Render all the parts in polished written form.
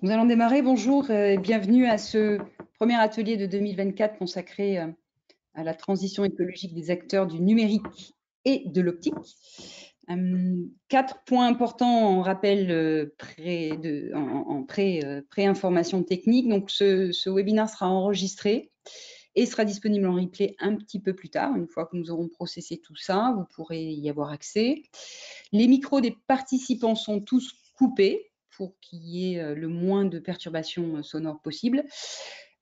Nous allons démarrer. Bonjour et bienvenue à ce premier atelier de 2024 consacré à la transition écologique des acteurs du numérique et de l'optique. 4 points importants en rappel pré-information technique. Donc, ce webinaire sera enregistré et sera disponible en replay un petit peu plus tard. Une fois que nous aurons processé tout ça, vous pourrez y avoir accès. Les micros des participants sont tous coupés pour qu'il y ait le moins de perturbations sonores possible.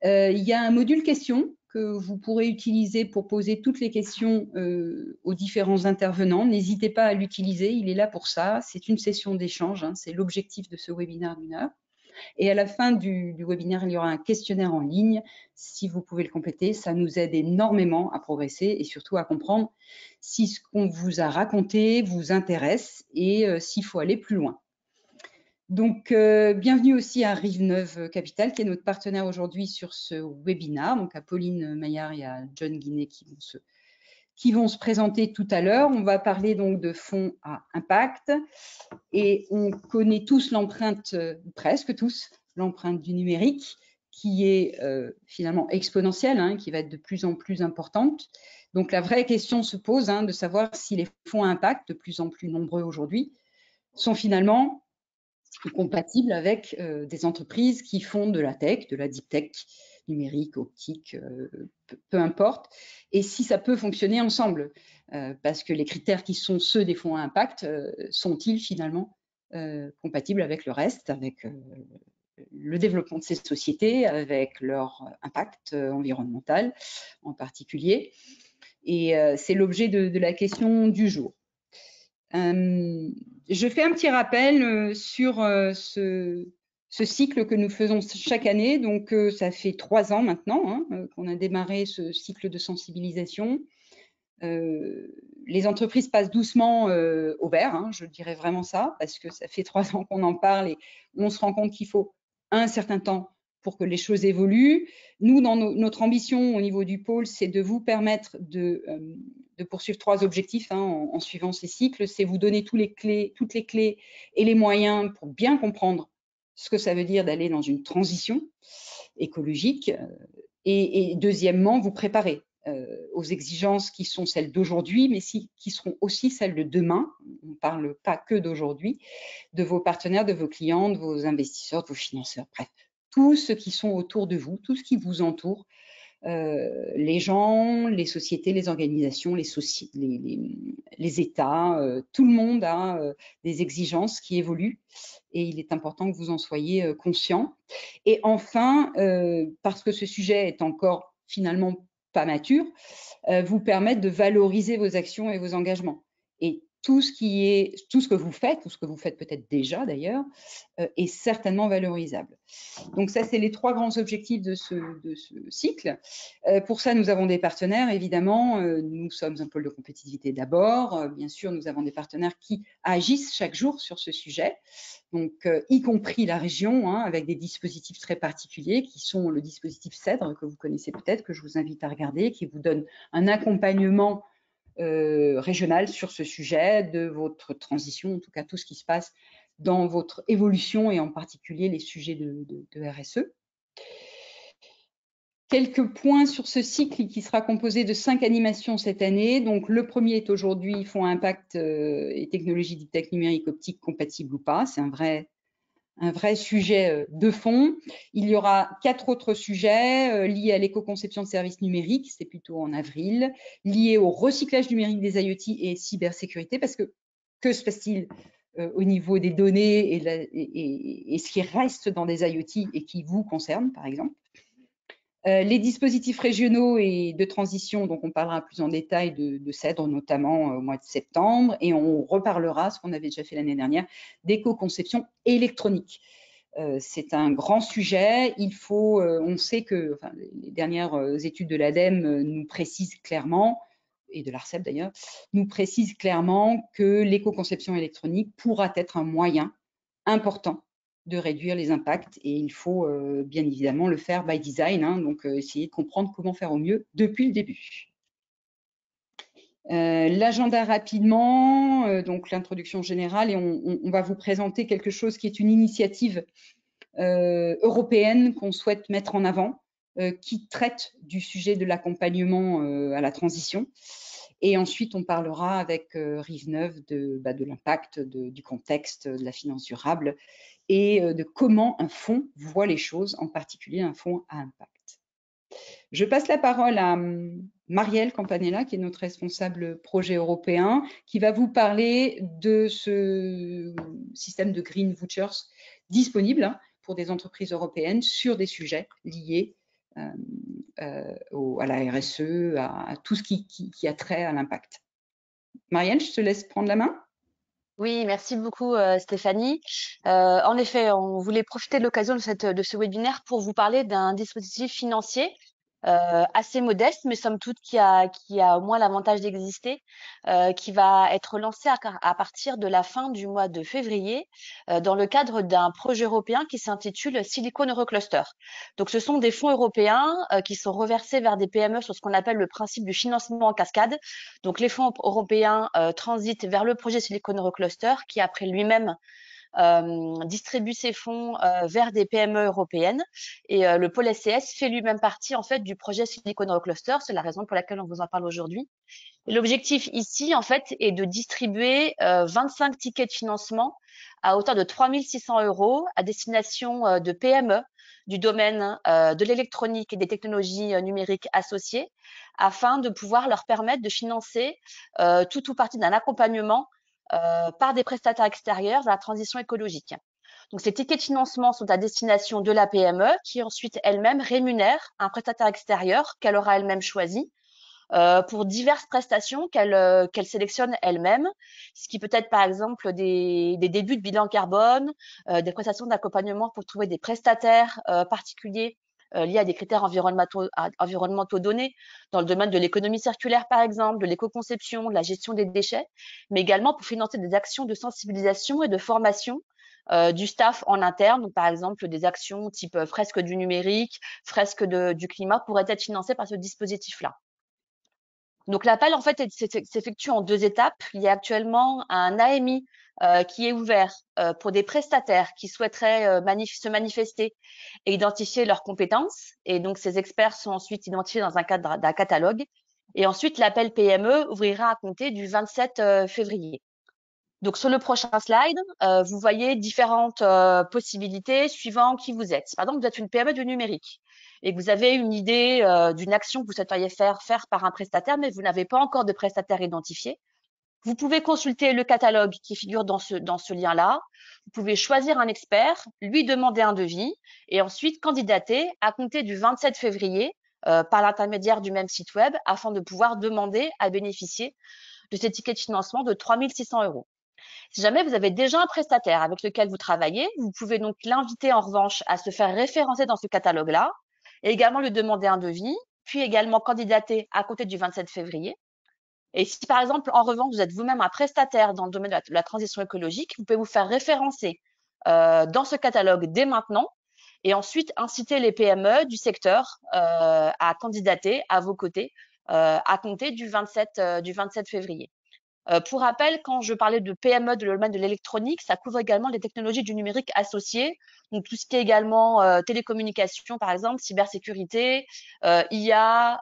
Il y a un module questions que vous pourrez utiliser pour poser toutes les questions aux différents intervenants. N'hésitez pas à l'utiliser, il est là pour ça. C'est une session d'échange, hein, c'est l'objectif de ce webinaire d'1 heure. Et à la fin du webinaire, il y aura un questionnaire en ligne. Si vous pouvez le compléter, ça nous aide énormément à progresser et surtout à comprendre si ce qu'on vous a raconté vous intéresse et s'il faut aller plus loin. Donc, bienvenue aussi à Rive-Neuve Capital, qui est notre partenaire aujourd'hui sur ce webinaire. Donc, à Pauline Maillard et à John Guinet qui vont se présenter tout à l'heure. On va parler donc de fonds à impact et on connaît tous l'empreinte, presque tous, l'empreinte du numérique qui est finalement exponentielle, hein, qui va être de plus en plus importante. Donc, la vraie question se pose de savoir si les fonds à impact, de plus en plus nombreux aujourd'hui, sont finalement compatibles avec des entreprises qui font de la tech, de la deep tech, numérique, optique, peu importe, et si ça peut fonctionner ensemble, parce que les critères qui sont ceux des fonds à impact sont-ils finalement compatibles avec le reste, avec le développement de ces sociétés, avec leur impact environnemental en particulier. Et c'est l'objet de la question du jour. Je fais un petit rappel sur ce cycle que nous faisons chaque année. Donc, ça fait 3 ans maintenant qu'on a démarré ce cycle de sensibilisation. Les entreprises passent doucement au vert, je dirais vraiment ça, parce que ça fait 3 ans qu'on en parle et on se rend compte qu'il faut un certain temps pour que les choses évoluent. Nous, dans notre ambition au niveau du pôle, c'est de vous permettre de poursuivre 3 objectifs en suivant ces cycles. C'est vous donner toutes les clés et les moyens pour bien comprendre ce que ça veut dire d'aller dans une transition écologique. Et deuxièmement, vous préparer aux exigences qui sont celles d'aujourd'hui, mais qui seront aussi celles de demain. On ne parle pas que d'aujourd'hui, de vos partenaires, de vos clients, de vos investisseurs, de vos financeurs, bref, tous ceux qui sont autour de vous, tout ce qui vous entoure, les gens, les sociétés, les organisations, les États, tout le monde a des exigences qui évoluent et il est important que vous en soyez conscients. Et enfin, parce que ce sujet est encore finalement pas mature, vous permettre de valoriser vos actions et vos engagements. Et tout ce que vous faites peut-être déjà d'ailleurs, est certainement valorisable. Donc ça, c'est les 3 grands objectifs de ce cycle. Pour ça, nous avons des partenaires, évidemment. Nous sommes un pôle de compétitivité d'abord. Bien sûr, nous avons des partenaires qui agissent chaque jour sur ce sujet, donc y compris la région, avec des dispositifs très particuliers qui sont le dispositif CEDRE, que vous connaissez peut-être, que je vous invite à regarder, qui vous donne un accompagnement régional sur ce sujet de votre transition, en tout cas tout ce qui se passe dans votre évolution et en particulier les sujets de RSE. Quelques points sur ce cycle qui sera composé de 5 animations cette année. Donc, le premier est aujourd'hui fonds à impact et technologies deep tech numérique optique compatibles ou pas. C'est un vrai sujet de fond. Il y aura 4 autres sujets liés à l'éco-conception de services numériques, c'est plutôt en avril, liés au recyclage numérique des IoT et cybersécurité, parce que se passe-t-il au niveau des données et ce qui reste dans des IoT et qui vous concerne, par exemple. Les dispositifs régionaux et de transition, donc on parlera plus en détail de CEDRE, notamment au mois de septembre, et on reparlera, ce qu'on avait déjà fait l'année dernière, d'éco-conception électronique. C'est un grand sujet. On sait que les dernières études de l'ADEME nous précisent clairement, et de l'ARCEP d'ailleurs, nous précisent clairement que l'éco-conception électronique pourra être un moyen important de réduire les impacts et il faut bien évidemment le faire by design, donc essayer de comprendre comment faire au mieux depuis le début. L'agenda rapidement, donc l'introduction générale, et on va vous présenter quelque chose qui est une initiative européenne qu'on souhaite mettre en avant, qui traite du sujet de l'accompagnement à la transition. Et ensuite, on parlera avec Rive-Neuve de l'impact, du contexte, de la finance durable et de comment un fonds voit les choses, en particulier un fonds à impact. Je passe la parole à Marielle Campanella, qui est notre responsable projet européen, qui va vous parler de ce système de Green Vouchers disponible pour des entreprises européennes sur des sujets liés à la RSE, à tout ce qui a trait à l'impact. Marielle, je te laisse prendre la main. Oui, merci beaucoup Stéphanie. En effet, on voulait profiter de l'occasion de ce webinaire pour vous parler d'un dispositif financier assez modeste, mais somme toute qui a au moins l'avantage d'exister, qui va être lancé à partir de la fin du mois de février dans le cadre d'un projet européen qui s'intitule Silicon Eurocluster. Donc, ce sont des fonds européens qui sont reversés vers des PME sur ce qu'on appelle le principe du financement en cascade. Donc, les fonds européens transitent vers le projet Silicon Eurocluster qui, après lui-même, distribue ses fonds vers des PME européennes et le pôle SCS fait lui-même partie en fait du projet Silicon Eurocluster. C'est la raison pour laquelle on vous en parle aujourd'hui. L'objectif ici en fait est de distribuer 25 tickets de financement à hauteur de 3 600 € à destination de PME du domaine de l'électronique et des technologies numériques associées afin de pouvoir leur permettre de financer tout ou partie d'un accompagnement par des prestataires extérieurs vers la transition écologique. Donc, ces tickets de financement sont à destination de la PME qui ensuite elle-même rémunère un prestataire extérieur qu'elle aura elle-même choisi pour diverses prestations qu'elle sélectionne elle-même, ce qui peut être par exemple des débuts de bilan carbone, des prestations d'accompagnement pour trouver des prestataires particuliers liés à des critères environnementaux donnés dans le domaine de l'économie circulaire par exemple, de l'éco-conception, de la gestion des déchets, mais également pour financer des actions de sensibilisation et de formation du staff en interne. Donc, par exemple, des actions type fresque du numérique, fresque du climat pourraient être financées par ce dispositif-là. Donc, l'appel, en fait, s'effectue en 2 étapes. Il y a actuellement un AMI qui est ouvert pour des prestataires qui souhaiteraient se manifester et identifier leurs compétences. Et donc, ces experts sont ensuite identifiés dans un cadre d'un catalogue. Et ensuite, l'appel PME ouvrira à compter du 27 février. Donc, sur le prochain slide, vous voyez différentes possibilités suivant qui vous êtes. Par exemple, vous êtes une PME du numérique et que vous avez une idée d'une action que vous souhaiteriez faire par un prestataire, mais vous n'avez pas encore de prestataire identifié. Vous pouvez consulter le catalogue qui figure dans ce lien-là. Vous pouvez choisir un expert, lui demander un devis et ensuite candidater à compter du 27 février par l'intermédiaire du même site web afin de pouvoir demander à bénéficier de ces tickets de financement de 3 600 €. Si jamais vous avez déjà un prestataire avec lequel vous travaillez, vous pouvez donc l'inviter en revanche à se faire référencer dans ce catalogue-là et également lui demander un devis, puis également candidater à compter du 27 février. Et si par exemple, en revanche, vous êtes vous-même un prestataire dans le domaine de la transition écologique, vous pouvez vous faire référencer dans ce catalogue dès maintenant et ensuite inciter les PME du secteur à candidater à vos côtés à compter du 27 février. Pour rappel, quand je parlais de PME de domaine de l'électronique, ça couvre également les technologies du numérique associées, donc tout ce qui est également télécommunications, par exemple, cybersécurité, IA,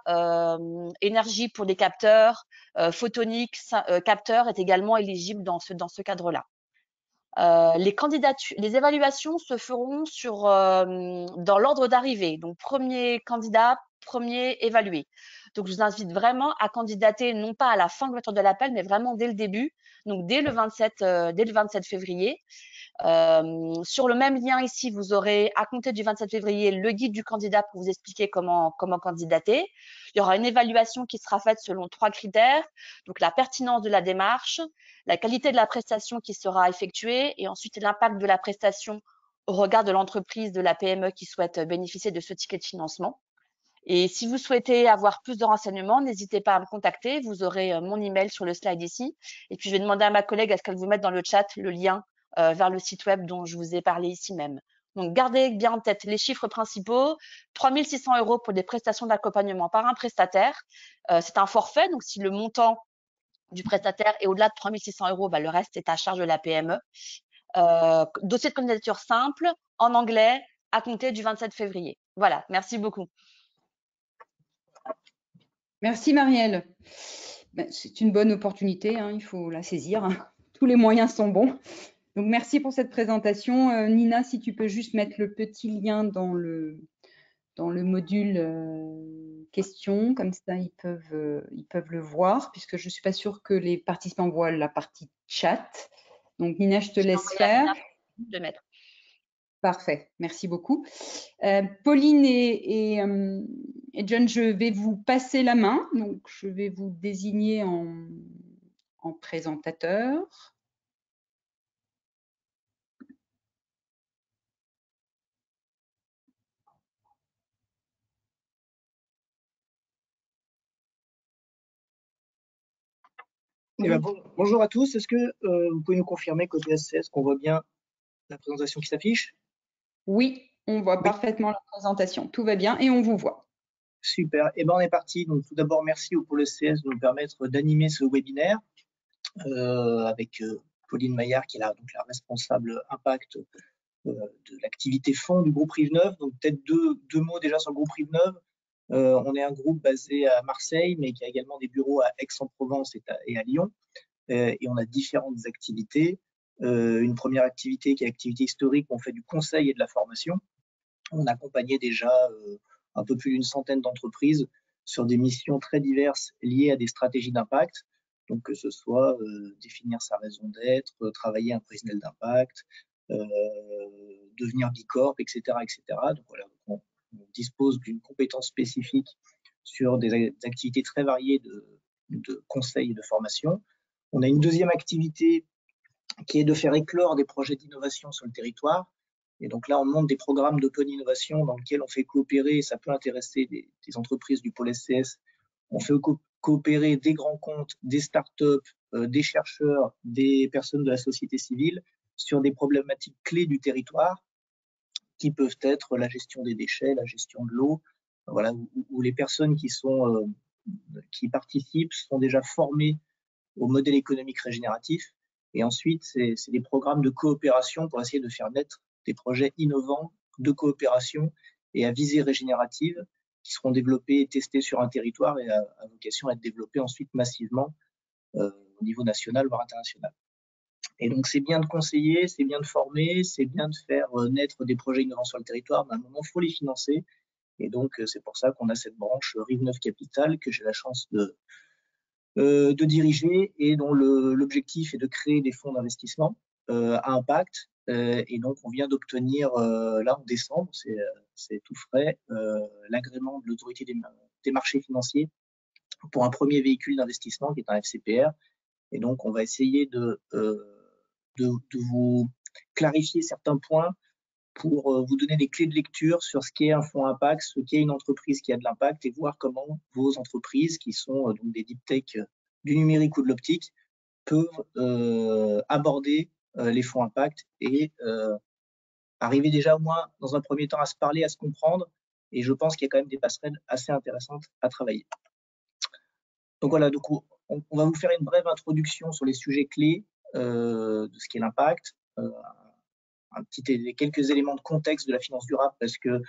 énergie pour des capteurs, photoniques, capteurs est également éligible dans ce cadre-là. Les évaluations se feront dans l'ordre d'arrivée. Donc, premier candidat, premier évalué. Donc, je vous invite vraiment à candidater, non pas à la fin de l'appel, mais vraiment dès le début, donc dès le 27 février. Sur le même lien ici, vous aurez, à compter du 27 février, le guide du candidat pour vous expliquer comment candidater. Il y aura une évaluation qui sera faite selon 3 critères. Donc, la pertinence de la démarche, la qualité de la prestation qui sera effectuée et ensuite l'impact de la prestation au regard de l'entreprise, de la PME qui souhaite bénéficier de ce ticket de financement. Et si vous souhaitez avoir plus de renseignements, n'hésitez pas à me contacter. Vous aurez mon email sur le slide ici. Et puis, je vais demander à ma collègue à ce qu'elle vous mette dans le chat le lien vers le site web dont je vous ai parlé ici même. Donc, gardez bien en tête les chiffres principaux. 3 600 € pour des prestations d'accompagnement par un prestataire. C'est un forfait. Donc, si le montant du prestataire est au-delà de 3 600 €, bah, le reste est à charge de la PME. dossier de candidature simple en anglais à compter du 27 février. Voilà, merci beaucoup. Merci Marielle. Ben, c'est une bonne opportunité, hein, il faut la saisir. Tous les moyens sont bons. Donc merci pour cette présentation. Nina, si tu peux juste mettre le petit lien dans le module questions, comme ça ils peuvent le voir, puisque je ne suis pas sûre que les participants voient la partie chat. Donc Nina, je te laisse faire. De mettre. Parfait, merci beaucoup. Pauline et John, je vais vous passer la main. Donc, je vais vous désigner en présentateur. Bonjour à tous. Est-ce que vous pouvez nous confirmer côté SCS qu'on voit bien la présentation qui s'affiche? Oui, on voit parfaitement la présentation. Tout va bien et on vous voit. Super. Et ben on est parti. Donc tout d'abord, merci au pôle SCS de nous permettre d'animer ce webinaire avec Pauline Maillard, qui est donc la responsable impact de l'activité fonds du groupe Rive-Neuve. Donc peut-être deux mots déjà sur le groupe Rive-Neuve. On est un groupe basé à Marseille, mais qui a également des bureaux à Aix-en-Provence et à Lyon. Et on a différentes activités. Une première activité qui est l'activité historique, où on fait du conseil et de la formation. On accompagnait déjà un peu plus d'une centaine d'entreprises sur des missions très diverses liées à des stratégies d'impact. Donc que ce soit définir sa raison d'être, travailler un prévisionnel d'impact, devenir bicorp, etc., etc. Donc voilà, on dispose d'une compétence spécifique sur des activités très variées de conseil et de formation. On a une deuxième activité qui est de faire éclore des projets d'innovation sur le territoire. Et donc là, on monte des programmes d'open innovation dans lesquels on fait coopérer, ça peut intéresser des entreprises du pôle SCS, on fait coopérer des grands comptes, des startups, des chercheurs, des personnes de la société civile sur des problématiques clés du territoire qui peuvent être la gestion des déchets, la gestion de l'eau, voilà, où les personnes qui participent sont déjà formées au modèle économique régénératif. Et ensuite, c'est des programmes de coopération pour essayer de faire naître des projets innovants de coopération et à visée régénérative qui seront développés et testés sur un territoire et à vocation à être développés ensuite massivement au niveau national, voire international. Et donc, c'est bien de conseiller, c'est bien de former, c'est bien de faire naître des projets innovants sur le territoire, mais à un moment, il faut les financer. Et donc, c'est pour ça qu'on a cette branche Rive-Neuve Capital que j'ai la chance de diriger et dont l'objectif est de créer des fonds d'investissement à impact. Et donc, on vient d'obtenir, là en décembre, c'est tout frais, l'agrément de l'autorité des marchés financiers pour un premier véhicule d'investissement qui est un FCPR. Et donc, on va essayer de vous clarifier certains points pour vous donner des clés de lecture sur ce qu'est un fonds impact, ce qu'est une entreprise qui a de l'impact et voir comment vos entreprises, qui sont donc des deep tech du numérique ou de l'optique, peuvent aborder les fonds impact et arriver déjà au moins dans un premier temps à se parler, à se comprendre. Et je pense qu'il y a quand même des passerelles assez intéressantes à travailler. Donc voilà, donc on va vous faire une brève introduction sur les sujets clés de ce qu'est l'impact, quelques éléments de contexte de la finance durable, parce que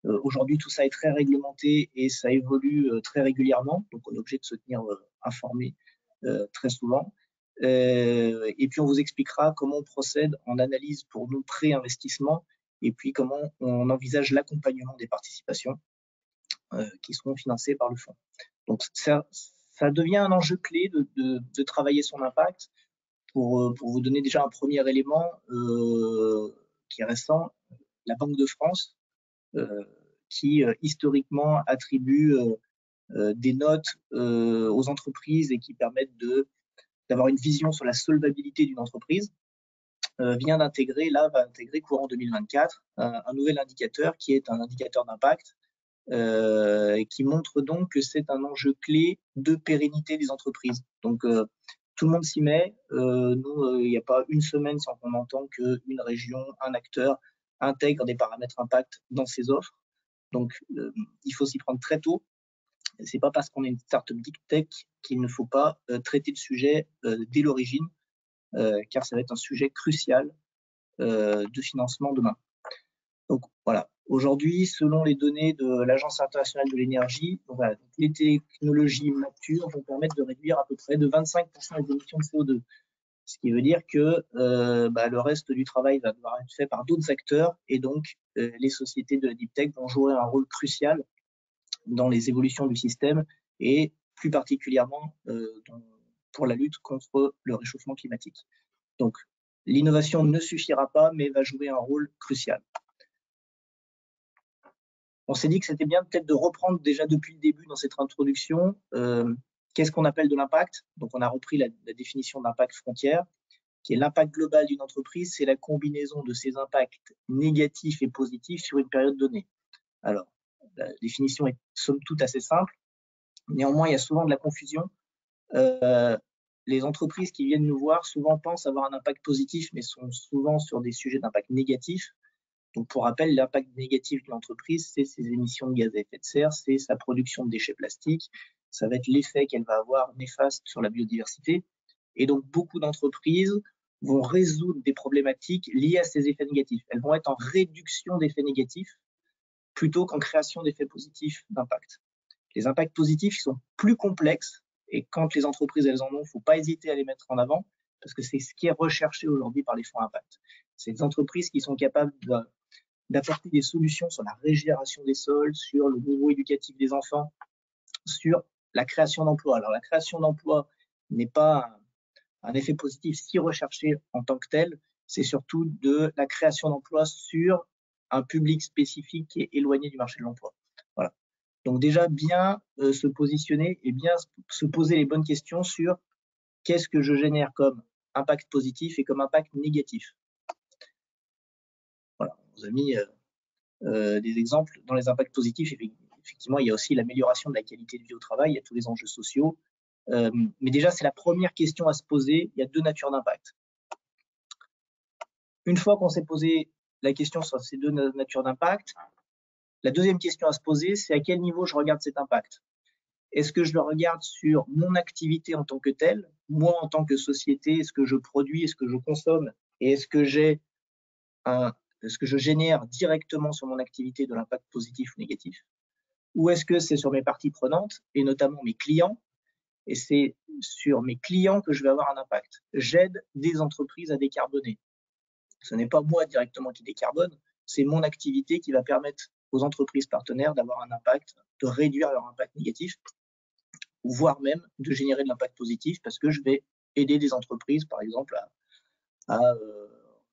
aujourd'hui tout ça est très réglementé et ça évolue très régulièrement, donc on est obligé de se tenir informé très souvent. Et puis on vous expliquera comment on procède en analyse pour nos pré-investissements et puis comment on envisage l'accompagnement des participations qui seront financées par le fonds. Donc ça devient un enjeu clé de travailler son impact. Pour vous donner déjà un premier élément qui est récent, la Banque de France, qui historiquement attribue des notes aux entreprises et qui permettent d'avoir une vision sur la solvabilité d'une entreprise, va intégrer courant 2024 un nouvel indicateur qui est un indicateur d'impact qui montre donc que c'est un enjeu clé de pérennité des entreprises. Donc, tout le monde s'y met. Nous, il n'y a pas une semaine sans qu'on entende qu'une région, un acteur intègre des paramètres impact dans ses offres. Donc, il faut s'y prendre très tôt. C'est pas parce qu'on est une startup deep tech qu'il ne faut pas traiter le sujet dès l'origine, car ça va être un sujet crucial de financement demain. Donc voilà, aujourd'hui, selon les données de l'Agence internationale de l'énergie, voilà, les technologies matures vont permettre de réduire à peu près de 25% les émissions de CO2. Ce qui veut dire que le reste du travail va devoir être fait par d'autres acteurs et donc les sociétés de la deep tech vont jouer un rôle crucial dans les évolutions du système et plus particulièrement pour la lutte contre le réchauffement climatique. Donc l'innovation ne suffira pas mais va jouer un rôle crucial. On s'est dit que c'était bien peut-être de reprendre déjà depuis le début dans cette introduction qu'est-ce qu'on appelle de l'impact. Donc on a repris la définition d'impact frontière, qui est l'impact global d'une entreprise, c'est la combinaison de ses impacts négatifs et positifs sur une période donnée. Alors, la définition est somme toute assez simple. Néanmoins, il y a souvent de la confusion. Les entreprises qui viennent nous voir souvent pensent avoir un impact positif, mais sont souvent sur des sujets d'impact négatif. Donc, pour rappel, l'impact négatif de l'entreprise, c'est ses émissions de gaz à effet de serre, c'est sa production de déchets plastiques, ça va être l'effet qu'elle va avoir néfaste sur la biodiversité. Et donc, beaucoup d'entreprises vont résoudre des problématiques liées à ces effets négatifs. Elles vont être en réduction d'effets négatifs plutôt qu'en création d'effets positifs d'impact. Les impacts positifs sont plus complexes et quand les entreprises elles en ont, il ne faut pas hésiter à les mettre en avant parce que c'est ce qui est recherché aujourd'hui par les fonds impact. C'est des entreprises qui sont capables d'apporter des solutions sur la régénération des sols, sur le niveau éducatif des enfants, sur la création d'emplois. Alors la création d'emplois n'est pas un effet positif si recherché en tant que tel, c'est surtout de la création d'emplois sur un public spécifique qui est éloigné du marché de l'emploi. Voilà. Donc déjà bien se positionner et bien se poser les bonnes questions sur qu'est-ce que je génère comme impact positif et comme impact négatif. Voilà, on vous a mis des exemples dans les impacts positifs. Effectivement, il y a aussi l'amélioration de la qualité de vie au travail, il y a tous les enjeux sociaux. Mais déjà, c'est la première question à se poser. Il y a deux natures d'impact. Une fois qu'on s'est posé la question sur ces deux natures d'impact, la deuxième question à se poser, c'est à quel niveau je regarde cet impact. Est-ce que je le regarde sur mon activité en tant que telle, moi en tant que société, est-ce que je produis, est-ce que je consomme, et est-ce que je génère directement sur mon activité de l'impact positif ou négatif, ou est-ce que c'est sur mes parties prenantes, et notamment mes clients, et c'est sur mes clients que je vais avoir un impact. J'aide des entreprises à décarboner. Ce n'est pas moi directement qui décarbone, c'est mon activité qui va permettre aux entreprises partenaires d'avoir un impact, de réduire leur impact négatif, voire même de générer de l'impact positif parce que je vais aider des entreprises, par exemple, à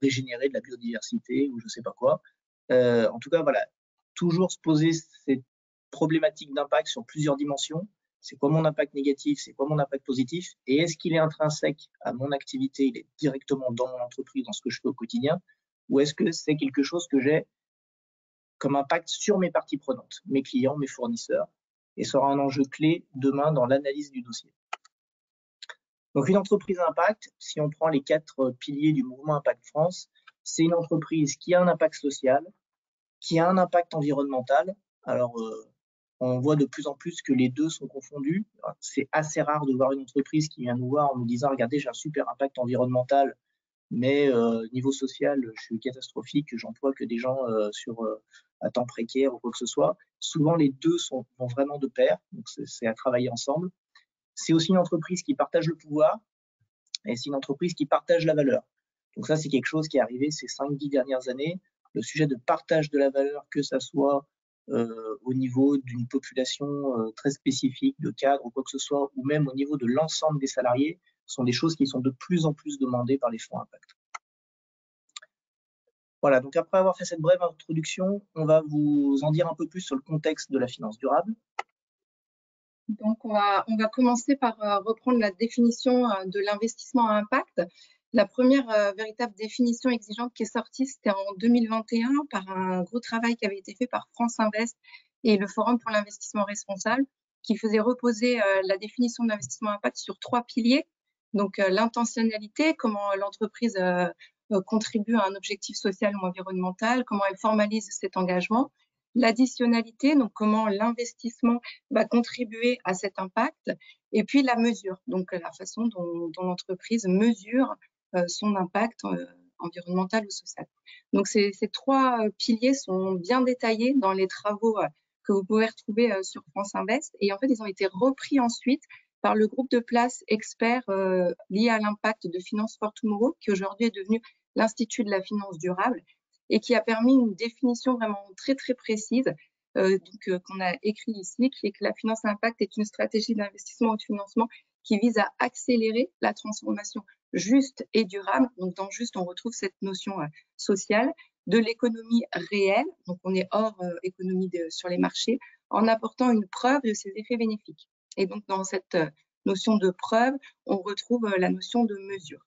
régénérer de la biodiversité ou je ne sais pas quoi. En tout cas, voilà, toujours se poser cette problématique d'impact sur plusieurs dimensions. C'est quoi mon impact négatif, c'est quoi mon impact positif, et est-ce qu'il est intrinsèque à mon activité, il est directement dans mon entreprise, dans ce que je fais au quotidien, ou est-ce que c'est quelque chose que j'ai comme impact sur mes parties prenantes, mes clients, mes fournisseurs, et sera un enjeu clé demain dans l'analyse du dossier. Donc une entreprise impact, si on prend les 4 piliers du mouvement Impact France, c'est une entreprise qui a un impact social, qui a un impact environnemental. Alors, on voit de plus en plus que les deux sont confondus. C'est assez rare de voir une entreprise qui vient nous voir en nous disant « Regardez, j'ai un super impact environnemental, mais niveau social, je suis catastrophique, j'emploie que des gens à temps précaire ou quoi que ce soit ». Souvent, les deux vont vraiment de pair, donc c'est à travailler ensemble. C'est aussi une entreprise qui partage le pouvoir et c'est une entreprise qui partage la valeur. Donc ça, c'est quelque chose qui est arrivé ces 5-10 dernières années. Le sujet de partage de la valeur, que ça soit au niveau d'une population très spécifique, de cadre ou quoi que ce soit, ou même au niveau de l'ensemble des salariés, sont des choses qui sont de plus en plus demandées par les fonds impact. Voilà, donc après avoir fait cette brève introduction, on va vous en dire un peu plus sur le contexte de la finance durable. Donc, on va commencer par reprendre la définition de l'investissement à impact. La première véritable définition exigeante qui est sortie, c'était en 2021 par un gros travail qui avait été fait par France Invest et le Forum pour l'investissement responsable, qui faisait reposer la définition de l'investissement à impact sur 3 piliers. Donc, l'intentionnalité, comment l'entreprise contribue à un objectif social ou environnemental, comment elle formalise cet engagement. L'additionnalité, donc comment l'investissement va contribuer à cet impact, et puis la mesure, donc la façon dont l'entreprise mesure son impact environnementale ou sociale. Donc ces 3 piliers sont bien détaillés dans les travaux que vous pouvez retrouver sur France Invest. Et en fait, ils ont été repris ensuite par le groupe de place experts lié à l'impact de Finance for Tomorrow, qui aujourd'hui est devenu l'Institut de la finance durable et qui a permis une définition vraiment très, très précise qu'on a écrit ici, qui est que la finance impact est une stratégie d'investissement ou de financement qui vise à accélérer la transformation juste et durable. Donc, dans juste, on retrouve cette notion sociale de l'économie réelle. Donc, on est hors économie sur les marchés, en apportant une preuve de ses effets bénéfiques. Et donc, dans cette notion de preuve, on retrouve la notion de mesure.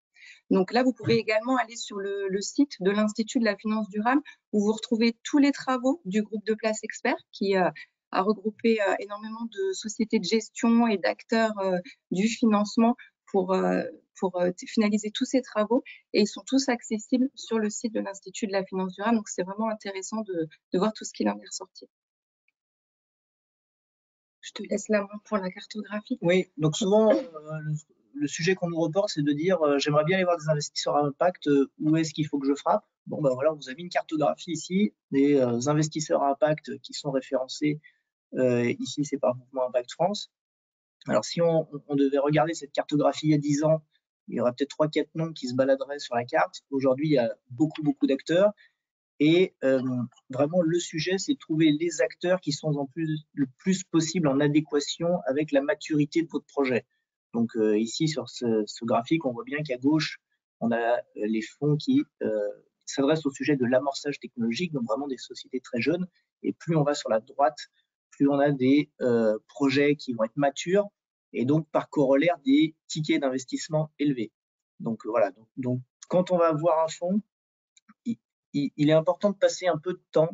Donc là, vous pouvez également aller sur le site de l'Institut de la finance durable où vous retrouvez tous les travaux du groupe de place experts qui a regroupé énormément de sociétés de gestion et d'acteurs du financement pour finaliser tous ces travaux, et ils sont tous accessibles sur le site de l'Institut de la finance durable. Donc c'est vraiment intéressant de voir tout ce qu'il en est ressorti. Je te laisse la main pour la cartographie. Oui, donc souvent, le sujet qu'on nous reporte, c'est de dire j'aimerais bien aller voir des investisseurs à impact, où est-ce qu'il faut que je frappe? Bon, ben voilà, vous avez une cartographie ici des investisseurs à impact qui sont référencés. Ici, c'est par Mouvement Impact France. Alors, si on devait regarder cette cartographie il y a 10 ans, il y aurait peut-être 3-4 noms qui se baladeraient sur la carte. Aujourd'hui, il y a beaucoup d'acteurs. Et vraiment, le sujet, c'est de trouver les acteurs qui sont le plus possible en adéquation avec la maturité de votre projet. Donc ici, sur ce graphique, on voit bien qu'à gauche, on a les fonds qui s'adressent au sujet de l'amorçage technologique, donc vraiment des sociétés très jeunes. Et plus on va sur la droite, plus on a des projets qui vont être matures et donc par corollaire des tickets d'investissement élevés. Donc voilà, donc quand on va voir un fonds, il est important de passer un peu de temps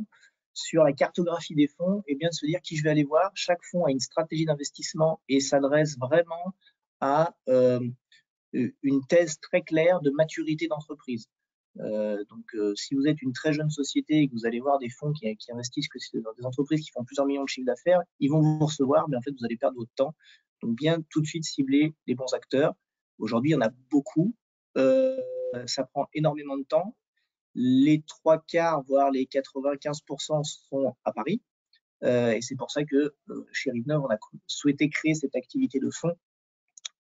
sur la cartographie des fonds et bien de se dire qui je vais aller voir. Chaque fonds a une stratégie d'investissement et s'adresse vraiment à une thèse très claire de maturité d'entreprise. Si vous êtes une très jeune société et que vous allez voir des fonds qui investissent dans des entreprises qui font plusieurs millions de chiffres d'affaires, ils vont vous recevoir, mais en fait, vous allez perdre votre temps. Donc, bien tout de suite cibler les bons acteurs. Aujourd'hui, il y en a beaucoup. Ça prend énormément de temps. Les 3/4, voire les 95% sont à Paris. Et c'est pour ça que chez Rive-Neuve, on a souhaité créer cette activité de fonds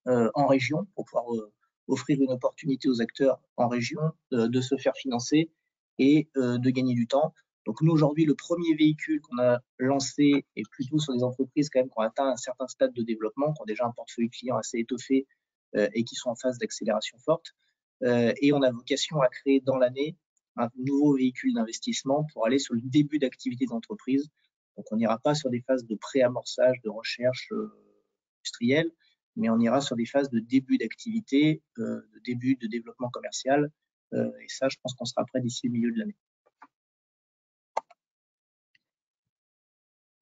en région pour pouvoir offrir une opportunité aux acteurs en région de se faire financer et de gagner du temps. Donc nous, aujourd'hui, le premier véhicule qu'on a lancé est plutôt sur des entreprises quand même qui ont atteint un certain stade de développement, qui ont déjà un portefeuille client assez étoffé et qui sont en phase d'accélération forte. Et on a vocation à créer dans l'année un nouveau véhicule d'investissement pour aller sur le début d'activité d'entreprise. Donc on n'ira pas sur des phases de pré-amorçage, de recherche industrielle, mais on ira sur des phases de début d'activité, de début de développement commercial. Et ça, je pense qu'on sera prêt d'ici le milieu de l'année.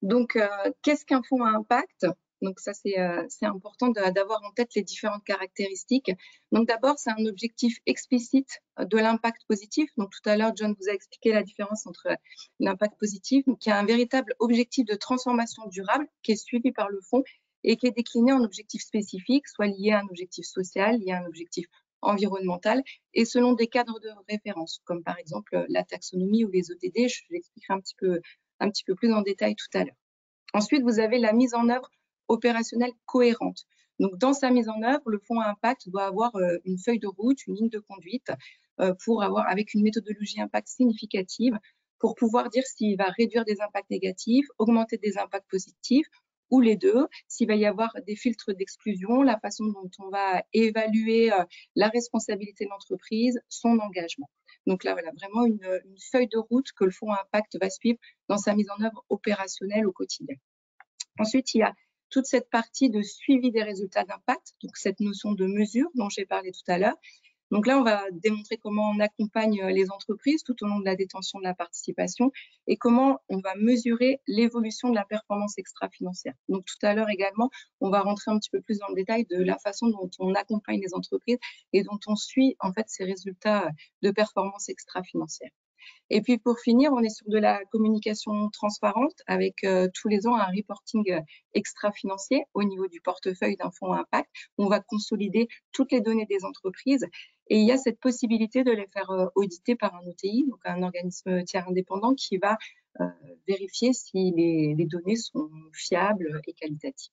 Donc, qu'est-ce qu'un fonds à impact? Donc ça, c'est important d'avoir en tête les différentes caractéristiques. Donc d'abord, c'est un objectif explicite de l'impact positif. Donc tout à l'heure, John vous a expliqué la différence entre l'impact positif, donc il y a un véritable objectif de transformation durable qui est suivi par le fonds et qui est décliné en objectifs spécifiques, soit lié à un objectif social, lié à un objectif environnemental et selon des cadres de référence, comme par exemple la taxonomie ou les ODD. Je l'expliquerai un petit peu plus en détail tout à l'heure. Ensuite, vous avez la mise en œuvre opérationnelle cohérente. Donc, dans sa mise en œuvre, le fonds à impact doit avoir une feuille de route, une ligne de conduite avec une méthodologie impact significative pour pouvoir dire s'il va réduire des impacts négatifs, augmenter des impacts positifs ou les deux, s'il va y avoir des filtres d'exclusion, la façon dont on va évaluer la responsabilité de l'entreprise, son engagement. Donc là, voilà, vraiment une feuille de route que le fonds à impact va suivre dans sa mise en œuvre opérationnelle au quotidien. Ensuite, il y a toute cette partie de suivi des résultats d'impact, donc cette notion de mesure dont j'ai parlé tout à l'heure. Donc là, on va démontrer comment on accompagne les entreprises tout au long de la détention de la participation et comment on va mesurer l'évolution de la performance extra-financière. Donc tout à l'heure également, on va rentrer un petit peu plus dans le détail de la façon dont on accompagne les entreprises et dont on suit en fait ces résultats de performance extra-financière. Et puis pour finir, on est sur de la communication transparente avec tous les ans un reporting extra-financier au niveau du portefeuille d'un fonds à impact. On va consolider toutes les données des entreprises Et il y a cette possibilité de les faire auditer par un OTI, donc un organisme tiers indépendant qui va vérifier si les données sont fiables et qualitatives.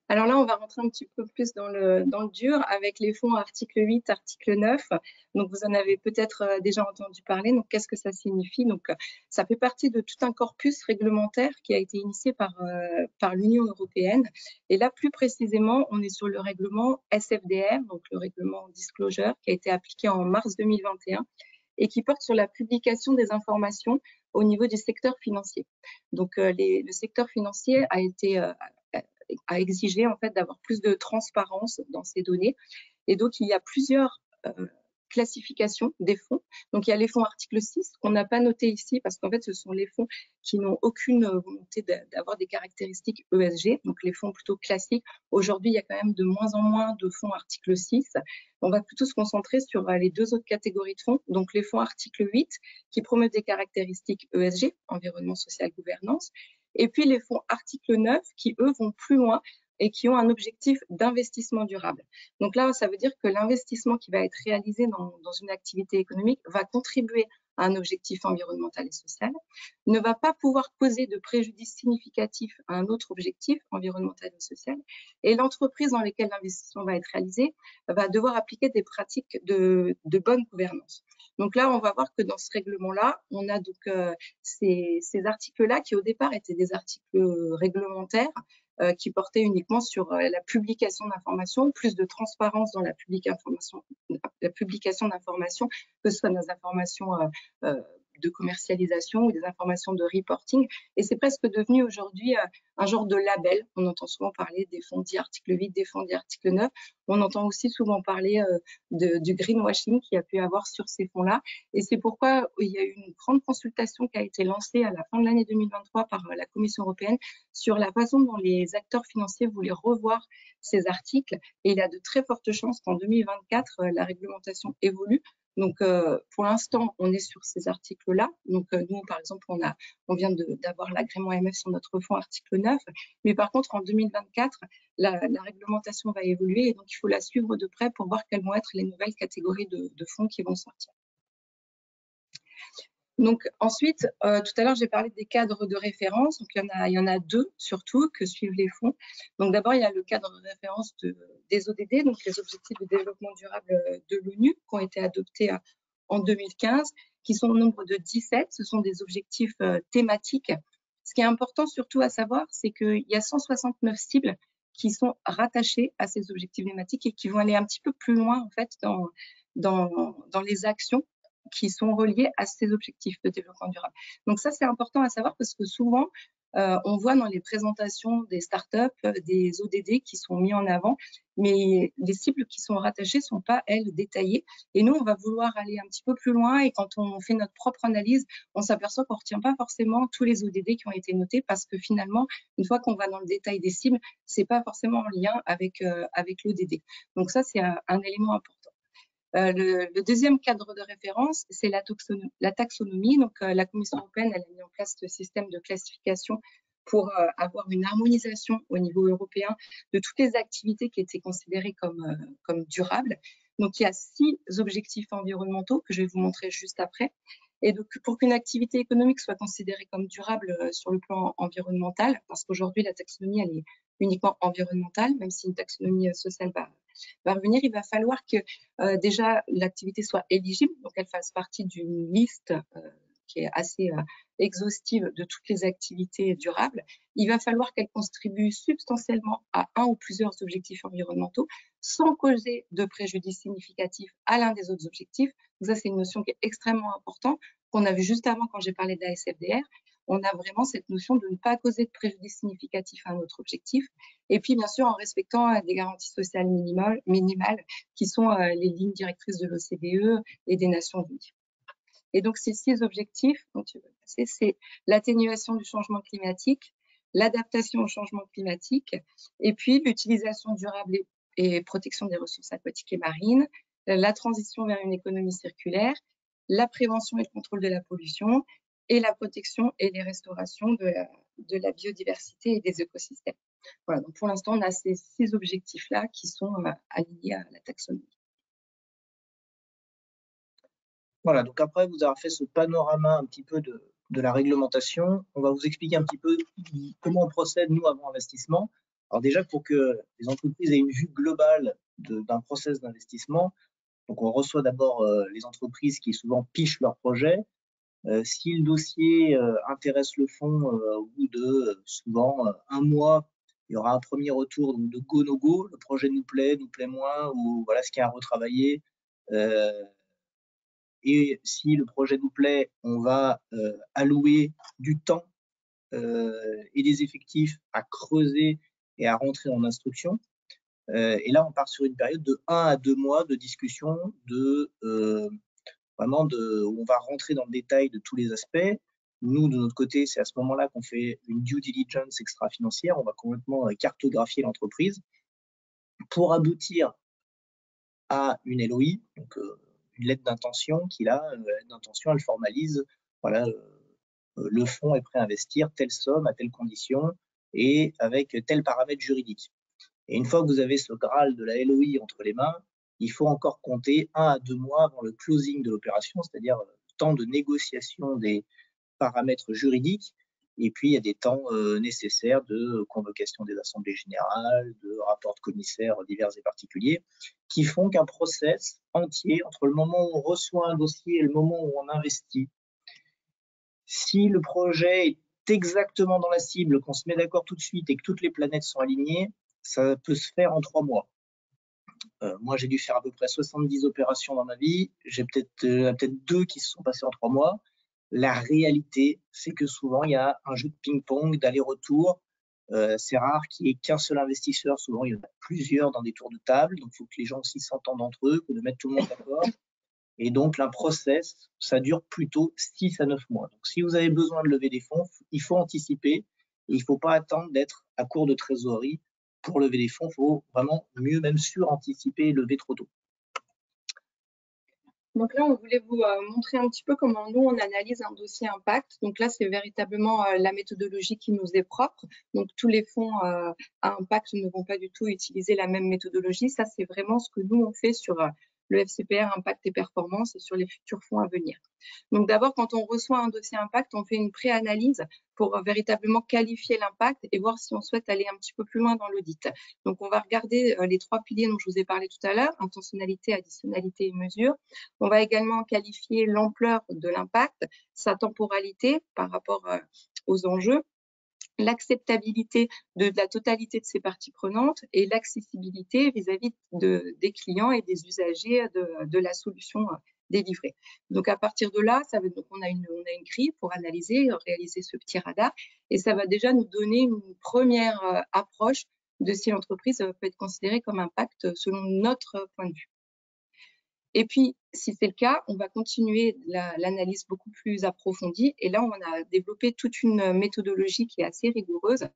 Alors là, on va rentrer un petit peu plus dans le dur avec les fonds article 8, article 9. Donc, vous en avez peut-être déjà entendu parler. Donc, qu'est-ce que ça signifie? Donc, ça fait partie de tout un corpus réglementaire qui a été initié par l'Union européenne. Et là, plus précisément, on est sur le règlement SFDR, donc le règlement Disclosure, qui a été appliqué en mars 2021 et qui porte sur la publication des informations au niveau du secteur financier. Donc, le secteur financier a exigé en fait d'avoir plus de transparence dans ces données. Et donc, il y a plusieurs classifications des fonds. Donc, il y a les fonds article 6 qu'on n'a pas noté ici parce qu'en fait, ce sont les fonds qui n'ont aucune volonté d'avoir des caractéristiques ESG, donc les fonds plutôt classiques. Aujourd'hui, il y a quand même de moins en moins de fonds article 6. On va plutôt se concentrer sur les deux autres catégories de fonds, donc les fonds article 8 qui promeuvent des caractéristiques ESG, environnement, social, gouvernance, et puis les fonds article 9 qui, eux, vont plus loin et qui ont un objectif d'investissement durable. Donc là, ça veut dire que l'investissement qui va être réalisé dans une activité économique va contribuer à un objectif environnemental et social, ne va pas pouvoir causer de préjudice significatif à un autre objectif environnemental et social, et l'entreprise dans laquelle l'investissement va être réalisé va devoir appliquer des pratiques de bonne gouvernance. Donc là, on va voir que dans ce règlement-là, on a donc ces articles-là qui au départ étaient des articles réglementaires qui portaient uniquement sur la publication d'informations, plus de transparence dans la publication d'informations, que ce soit des informations de commercialisation ou des informations de reporting. Et c'est presque devenu aujourd'hui un genre de label. On entend souvent parler des fonds dits article 8, des fonds dits article 9. On entend aussi souvent parler du greenwashing qu'il y a pu avoir sur ces fonds-là. Et c'est pourquoi il y a eu une grande consultation qui a été lancée à la fin de l'année 2023 par la Commission européenne sur la façon dont les acteurs financiers voulaient revoir ces articles. Et il y a de très fortes chances qu'en 2024, la réglementation évolue. Donc, pour l'instant, on est sur ces articles-là. Donc, nous, par exemple, on vient d'avoir l'agrément AMF sur notre fonds article 9. Mais par contre, en 2024, la réglementation va évoluer et donc il faut la suivre de près pour voir quelles vont être les nouvelles catégories de fonds qui vont sortir. Donc ensuite, tout à l'heure, j'ai parlé des cadres de référence. Donc il y en a deux surtout que suivent les fonds. Donc d'abord, il y a le cadre de référence des ODD, donc les objectifs de développement durable de l'ONU, qui ont été adoptés en 2015, qui sont au nombre de 17. Ce sont des objectifs thématiques. Ce qui est important surtout à savoir, c'est qu'il y a 169 cibles qui sont rattachées à ces objectifs thématiques et qui vont aller un petit peu plus loin en fait dans les actions qui sont reliés à ces objectifs de développement durable. Donc ça, c'est important à savoir parce que souvent, on voit dans les présentations des startups des ODD qui sont mis en avant, mais les cibles qui sont rattachées ne sont pas, elles, détaillées. Et nous, on va vouloir aller un petit peu plus loin et quand on fait notre propre analyse, on s'aperçoit qu'on ne retient pas forcément tous les ODD qui ont été notés parce que finalement, une fois qu'on va dans le détail des cibles, ce n'est pas forcément en lien avec l'ODD. Donc ça, c'est un élément important. Le deuxième cadre de référence, c'est la taxonomie. Donc, la Commission européenne elle a mis en place ce système de classification pour avoir une harmonisation au niveau européen de toutes les activités qui étaient considérées comme durables. Donc, il y a 6 objectifs environnementaux que je vais vous montrer juste après. Et donc, pour qu'une activité économique soit considérée comme durable sur le plan environnemental, parce qu'aujourd'hui, la taxonomie, elle est uniquement environnementale, même si une taxonomie sociale va revenir, il va falloir que déjà l'activité soit éligible, donc elle fasse partie d'une liste qui est assez exhaustive de toutes les activités durables. Il va falloir qu'elle contribue substantiellement à un ou plusieurs objectifs environnementaux sans causer de préjudice significatif à l'un des autres objectifs. Donc ça, c'est une notion qui est extrêmement importante, qu'on a vu juste avant quand j'ai parlé de la SFDR. On a vraiment cette notion de ne pas causer de préjudice significatif à un autre objectif. Et puis, bien sûr, en respectant des garanties sociales minimales qui sont les lignes directrices de l'OCDE et des Nations Unies. Et donc, ces 6 objectifs, c'est l'atténuation du changement climatique, l'adaptation au changement climatique, et puis l'utilisation durable et protection des ressources aquatiques et marines, la transition vers une économie circulaire, la prévention et le contrôle de la pollution, et la protection et les restaurations de la biodiversité et des écosystèmes. Voilà, donc pour l'instant, on a ces 6 objectifs-là qui sont alignés à la taxonomie. Voilà, donc après vous avoir fait ce panorama un petit peu de la réglementation, on va vous expliquer un petit peu comment on procède, nous, avant investissement. Alors déjà, pour que les entreprises aient une vue globale d'un process d'investissement, donc on reçoit d'abord les entreprises qui souvent pichent leur projet. Si le dossier intéresse le fonds, au bout de souvent un mois, il y aura un premier retour donc de go no go, le projet nous plaît moins, ou voilà ce qu'il y a à retravailler. Et si le projet nous plaît, on va allouer du temps et des effectifs à creuser et à rentrer en instruction. Et là, on part sur une période de 1 à 2 mois de discussion, vraiment où on va rentrer dans le détail de tous les aspects. Nous, de notre côté, c'est à ce moment-là qu'on fait une due diligence extra-financière. On va complètement cartographier l'entreprise pour aboutir à une LOI, donc une lettre d'intention qui, là, lettre d'intention, elle formalise, voilà, le fonds est prêt à investir telle somme à telle condition et avec tel paramètre juridique. Et une fois que vous avez ce Graal de la LOI entre les mains, il faut encore compter 1 à 2 mois avant le closing de l'opération, c'est-à-dire le temps de négociation des paramètres juridiques. Et puis, il y a des temps nécessaires de convocation des assemblées générales, de rapports de commissaires divers et particuliers, qui font qu'un process entier, entre le moment où on reçoit un dossier et le moment où on investit, si le projet est exactement dans la cible, qu'on se met d'accord tout de suite et que toutes les planètes sont alignées, ça peut se faire en 3 mois. Moi, j'ai dû faire à peu près 70 opérations dans ma vie. J'ai peut-être 2 qui se sont passées en 3 mois. La réalité, c'est que souvent, il y a un jeu de ping-pong, d'aller-retour. C'est rare qu'il y ait qu'un seul investisseur. Souvent, il y en a plusieurs dans des tours de table. Donc, il faut que les gens aussi s'entendent entre eux, que de mettre tout le monde d'accord. Et donc, un process, ça dure plutôt 6 à 9 mois. Donc, si vous avez besoin de lever des fonds, il faut anticiper. Et il ne faut pas attendre d'être à court de trésorerie pour lever des fonds. Il faut vraiment mieux même sur-anticiper et lever trop tôt. Donc là, on voulait vous montrer un petit peu comment nous, on analyse un dossier impact. Donc là, c'est véritablement la méthodologie qui nous est propre. Donc tous les fonds à impact ne vont pas du tout utiliser la même méthodologie. Ça, c'est vraiment ce que nous, on fait sur le FCPR Impact et Performance et sur les futurs fonds à venir. Donc d'abord, quand on reçoit un dossier impact, on fait une pré-analyse pour véritablement qualifier l'impact et voir si on souhaite aller un petit peu plus loin dans l'audit. Donc on va regarder les 3 piliers dont je vous ai parlé tout à l'heure, intentionnalité, additionnalité et mesure. On va également qualifier l'ampleur de l'impact, sa temporalité par rapport aux enjeux, l'acceptabilité de la totalité de ces parties prenantes et l'accessibilité vis-à-vis des clients et des usagers de la solution délivrée. Donc à partir de là, donc on a une grille pour analyser, réaliser ce petit radar et ça va déjà nous donner une première approche de si l'entreprise peut être considérée comme impact selon notre point de vue. Et puis, si c'est le cas, on va continuer l'analyse beaucoup plus approfondie. Et là, on a développé toute une méthodologie qui est assez rigoureuse,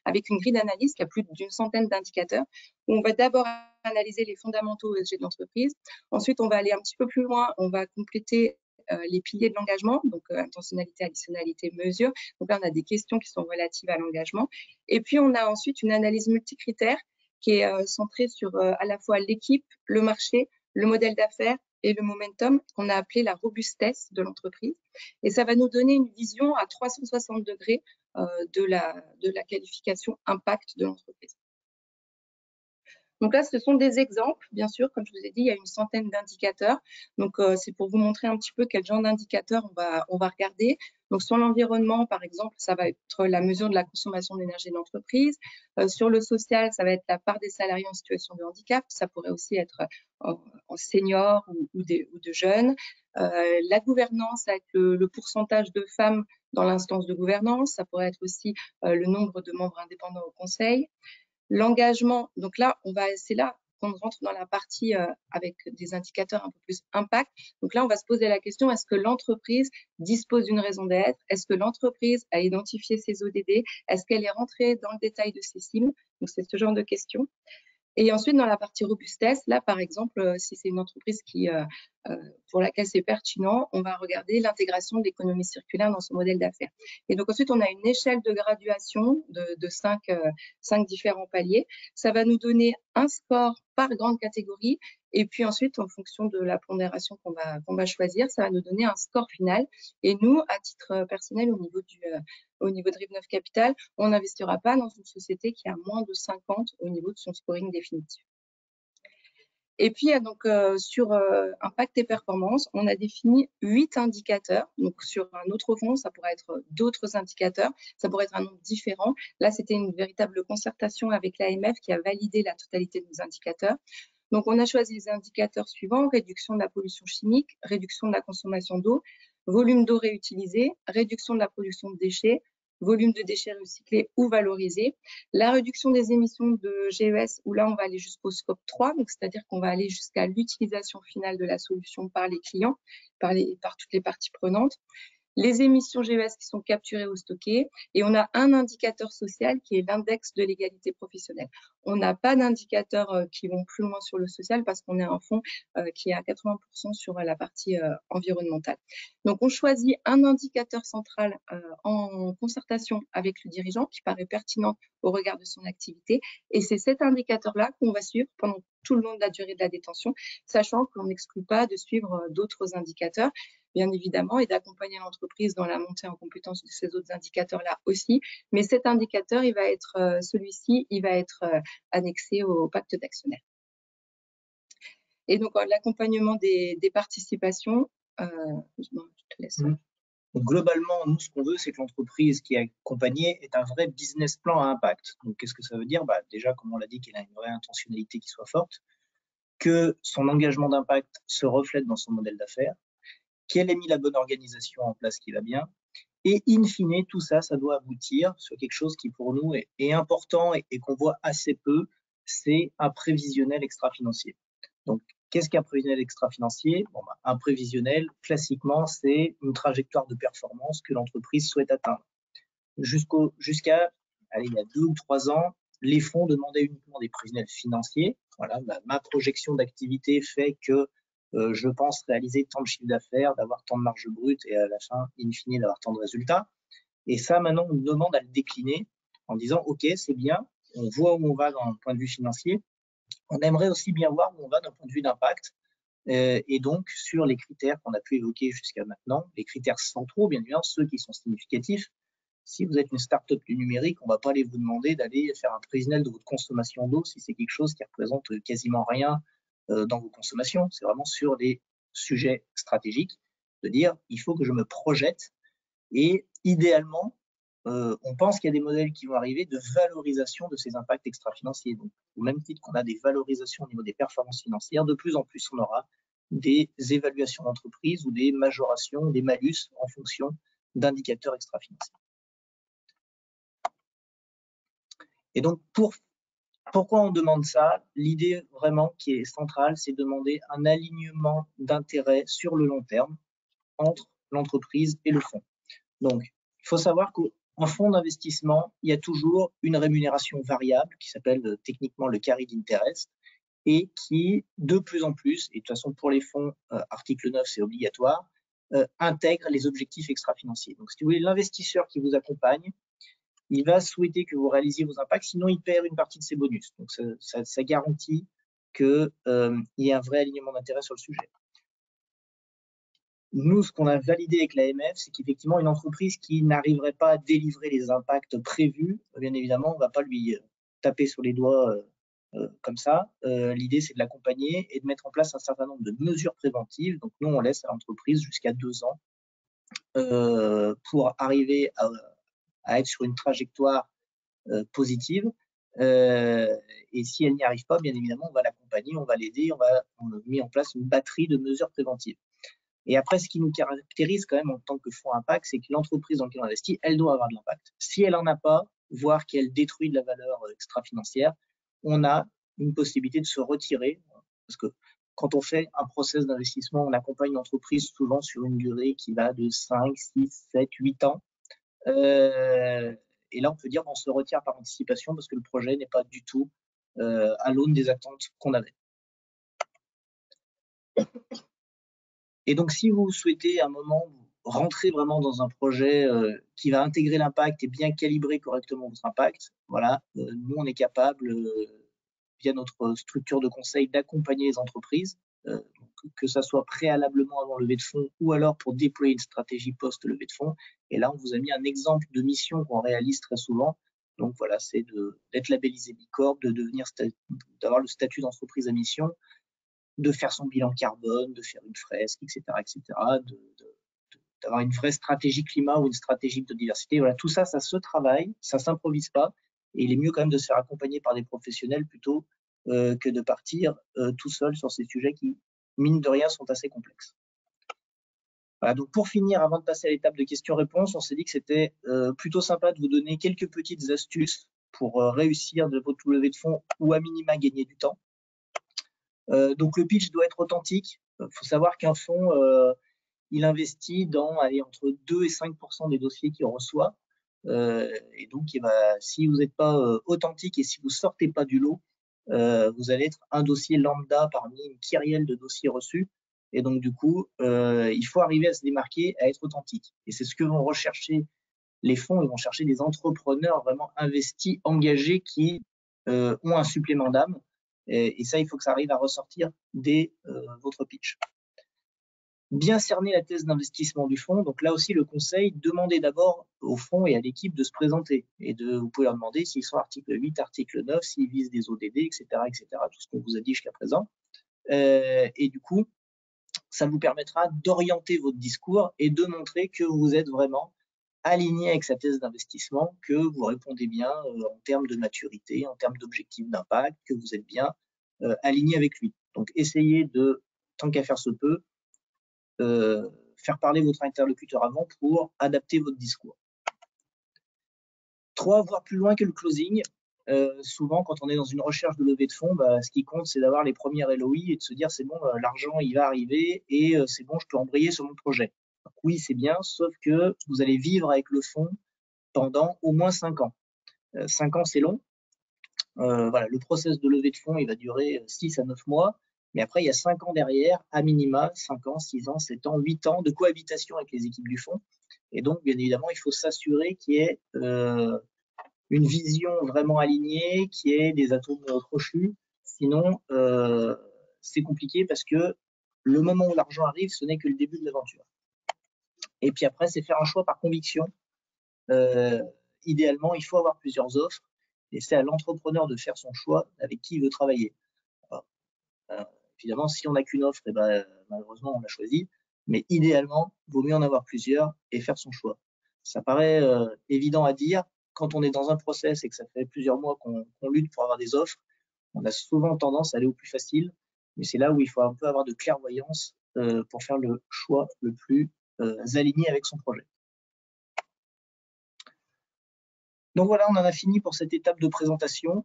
avec une grille d'analyse qui a plus d'une centaine d'indicateurs, où on va d'abord analyser les fondamentaux ESG de l'entreprise. Ensuite, on va aller un petit peu plus loin, on va compléter les piliers de l'engagement, donc intentionnalité, additionnalité, mesure. Donc là, on a des questions qui sont relatives à l'engagement. Et puis, on a ensuite une analyse multicritère qui est centrée sur à la fois l'équipe, le marché, le modèle d'affaires et le momentum qu'on a appelé la robustesse de l'entreprise. Et ça va nous donner une vision à 360 degrés de la qualification impact de l'entreprise. Donc là, ce sont des exemples, bien sûr, comme je vous ai dit, il y a une centaine d'indicateurs. Donc, c'est pour vous montrer un petit peu quel genre d'indicateurs on va regarder. Donc, sur l'environnement, par exemple, ça va être la mesure de la consommation d'énergie de l'entreprise. Sur le social, ça va être la part des salariés en situation de handicap. Ça pourrait aussi être en seniors ou de jeunes. La gouvernance, avec le pourcentage de femmes dans l'instance de gouvernance. Ça pourrait être aussi le nombre de membres indépendants au conseil. L'engagement, donc là, c'est là qu'on rentre dans la partie avec des indicateurs un peu plus impact. Donc là, on va se poser la question, est-ce que l'entreprise dispose d'une raison d'être? Est-ce que l'entreprise a identifié ses ODD? Est-ce qu'elle est rentrée dans le détail de ses cibles? Donc, c'est ce genre de questions. Et ensuite, dans la partie robustesse, là, par exemple, si c'est une entreprise pour laquelle c'est pertinent, on va regarder l'intégration de l'économie circulaire dans son modèle d'affaires. Et donc ensuite, on a une échelle de graduation de 5 différents paliers. Ça va nous donner un score par grande catégorie. Et puis ensuite, en fonction de la pondération qu'on va choisir, ça va nous donner un score final. Et nous, à titre personnel, au niveau de Rive9 Capital, on n'investira pas dans une société qui a moins de 50 au niveau de son scoring définitif. Et puis, donc, sur impact et performance, on a défini 8 indicateurs. Donc, sur un autre fonds, ça pourrait être d'autres indicateurs, ça pourrait être un nombre différent. Là, c'était une véritable concertation avec l'AMF qui a validé la totalité de nos indicateurs. Donc, on a choisi les indicateurs suivants: réduction de la pollution chimique, réduction de la consommation d'eau, volume d'eau réutilisé, réduction de la production de déchets, volume de déchets recyclés ou valorisés, la réduction des émissions de GES, où là, on va aller jusqu'au scope 3, donc c'est-à-dire qu'on va aller jusqu'à l'utilisation finale de la solution par les clients, par toutes les parties prenantes, les émissions GES qui sont capturées ou stockées, et on a un indicateur social qui est l'index de l'égalité professionnelle. On n'a pas d'indicateurs qui vont plus loin sur le social parce qu'on est un fonds qui est à 80% sur la partie environnementale. Donc, on choisit un indicateur central en concertation avec le dirigeant qui paraît pertinent au regard de son activité, et c'est cet indicateur-là qu'on va suivre pendant tout le long de la durée de la détention, sachant qu'on n'exclut pas de suivre d'autres indicateurs, bien évidemment, et d'accompagner l'entreprise dans la montée en compétence de ces autres indicateurs-là aussi. Mais cet indicateur, celui-ci, il va être annexé au pacte d'actionnaires. Et donc, l'accompagnement des participations, je te laisse. Donc, globalement, nous, ce qu'on veut, c'est que l'entreprise qui est accompagnée ait un vrai business plan à impact. Donc, qu'est-ce que ça veut dire? Déjà, comme on l'a dit, qu'elle a une vraie intentionnalité qui soit forte, que son engagement d'impact se reflète dans son modèle d'affaires, qu'elle ait mis la bonne organisation en place qui va bien, et in fine, tout ça, ça doit aboutir sur quelque chose qui pour nous est important et qu'on voit assez peu, c'est un prévisionnel extra-financier. Donc, qu'est-ce qu'un prévisionnel extra-financier? Un prévisionnel, classiquement, c'est une trajectoire de performance que l'entreprise souhaite atteindre. Jusqu'à, il y a 2 ou 3 ans, les fonds demandaient uniquement des prévisionnels financiers. Voilà, ma projection d'activité fait que je pense réaliser tant de chiffre d'affaires, d'avoir tant de marge brute et à la fin, in fine, d'avoir tant de résultats. Et ça, maintenant, on nous demande à le décliner en disant, OK, c'est bien, on voit où on va d'un point de vue financier. On aimerait aussi bien voir où on va d'un point de vue d'impact. Et donc, sur les critères qu'on a pu évoquer jusqu'à maintenant, les critères centraux, bien évidemment, ceux qui sont significatifs. Si vous êtes une start-up du numérique, on ne va pas aller vous demander d'aller faire un prévisionnel de votre consommation d'eau si c'est quelque chose qui représente quasiment rien dans vos consommations. C'est vraiment sur des sujets stratégiques, de dire il faut que je me projette, et idéalement, on pense qu'il y a des modèles qui vont arriver de valorisation de ces impacts extra-financiers. Donc, au même titre qu'on a des valorisations au niveau des performances financières, de plus en plus on aura des évaluations d'entreprise ou des majorations, des malus en fonction d'indicateurs extra-financiers. Et donc, pourquoi on demande ça? L'idée vraiment qui est centrale, c'est de demander un alignement d'intérêts sur le long terme entre l'entreprise et le fonds. Donc, il faut savoir qu'en fonds d'investissement, il y a toujours une rémunération variable qui s'appelle techniquement le carried interest et qui, de plus en plus, et de toute façon pour les fonds, article 9, c'est obligatoire, intègre les objectifs extra-financiers. Donc, si vous voulez, l'investisseur qui vous accompagne, il va souhaiter que vous réalisiez vos impacts, sinon il perd une partie de ses bonus. Donc, ça garantit qu'il y ait un vrai alignement d'intérêt sur le sujet. Nous, ce qu'on a validé avec l'AMF, c'est qu'effectivement, une entreprise qui n'arriverait pas à délivrer les impacts prévus, bien évidemment, on ne va pas lui taper sur les doigts comme ça. L'idée, c'est de l'accompagner et de mettre en place un certain nombre de mesures préventives. Donc, nous, on laisse à l'entreprise jusqu'à 2 ans pour arriver à être sur une trajectoire positive. Et si elle n'y arrive pas, bien évidemment, on va l'accompagner, on va l'aider, on a mis en place une batterie de mesures préventives. Et après, ce qui nous caractérise quand même en tant que fonds impact, c'est que l'entreprise dans laquelle on investit, elle doit avoir de l'impact. Si elle n'en a pas, voire qu'elle détruit de la valeur extra-financière, on a une possibilité de se retirer. Parce que quand on fait un process d'investissement, on accompagne l'entreprise souvent sur une durée qui va de 5, 6, 7, 8 ans. Et là, on peut dire qu'on se retire par anticipation parce que le projet n'est pas du tout à l'aune des attentes qu'on avait. Et donc, si vous souhaitez à un moment rentrer vraiment dans un projet qui va intégrer l'impact et bien calibrer correctement votre impact, voilà, nous, on est capable, via notre structure de conseil, d'accompagner les entreprises, que ça soit préalablement avant levée de fonds ou alors pour déployer une stratégie post-levée de fonds. Et là, on vous a mis un exemple de mission qu'on réalise très souvent. Donc voilà, c'est d'être labellisé Bicorp, d'avoir le statut d'entreprise à mission, de faire son bilan carbone, de faire une fresque, etc., d'avoir une vraie stratégie climat ou une stratégie de diversité. Voilà, tout ça, ça se travaille, ça s'improvise pas, et il est mieux quand même de se faire accompagner par des professionnels plutôt que de partir tout seul sur ces sujets qui, mine de rien, sont assez complexes. Voilà, donc pour finir, avant de passer à l'étape de questions-réponses, on s'est dit que c'était plutôt sympa de vous donner quelques petites astuces pour réussir de votre levée de fonds ou à minima gagner du temps. Donc le pitch doit être authentique. Il faut savoir qu'un fonds, il investit dans entre 2 et 5% des dossiers qu'il reçoit. Et donc, si vous n'êtes pas authentique et si vous ne sortez pas du lot, vous allez être un dossier lambda parmi une kyrielle de dossiers reçus. Et donc, du coup, il faut arriver à se démarquer, à être authentique. Et c'est ce que vont rechercher les fonds. Ils vont chercher des entrepreneurs vraiment investis, engagés, qui ont un supplément d'âme. Et ça, il faut que ça arrive à ressortir dès votre pitch. Bien cerner la thèse d'investissement du fonds. Donc là aussi, le conseil, demandez d'abord au fonds et à l'équipe de se présenter. Et vous pouvez leur demander s'ils sont article 8, article 9, s'ils visent des ODD, etc., tout ce qu'on vous a dit jusqu'à présent. Et du coup, ça vous permettra d'orienter votre discours et de montrer que vous êtes vraiment aligné avec sa thèse d'investissement, que vous répondez bien en termes de maturité, en termes d'objectifs d'impact, que vous êtes bien aligné avec lui. Donc, essayez de, tant qu'à faire se peut, faire parler votre interlocuteur avant pour adapter votre discours. 3, voir plus loin que le closing. Souvent, quand on est dans une recherche de levée de fonds, ce qui compte, c'est d'avoir les premières LOI et de se dire c'est bon, l'argent, il va arriver et c'est bon, je peux embrayer sur mon projet. Donc, oui, c'est bien, sauf que vous allez vivre avec le fonds pendant au moins 5 ans. 5 ans, c'est long. Voilà, le process de levée de fonds, il va durer 6 à 9 mois. Mais après, il y a 5 ans derrière, à minima, 5 ans, 6 ans, 7 ans, 8 ans de cohabitation avec les équipes du fonds. Et donc, bien évidemment, il faut s'assurer qu'il y ait une vision vraiment alignée, qu'il y ait des atomes crochus. Sinon, c'est compliqué parce que le moment où l'argent arrive, ce n'est que le début de l'aventure. Et puis après, c'est faire un choix par conviction. Idéalement, il faut avoir plusieurs offres et c'est à l'entrepreneur de faire son choix avec qui il veut travailler. Évidemment, si on n'a qu'une offre, malheureusement, on l'a choisi. Mais idéalement, il vaut mieux en avoir plusieurs et faire son choix. Ça paraît évident à dire. Quand on est dans un process et que ça fait plusieurs mois qu'on lutte pour avoir des offres, on a souvent tendance à aller au plus facile. Mais c'est là où il faut un peu avoir de clairvoyance pour faire le choix le plus aligné avec son projet. Donc voilà, on en a fini pour cette étape de présentation.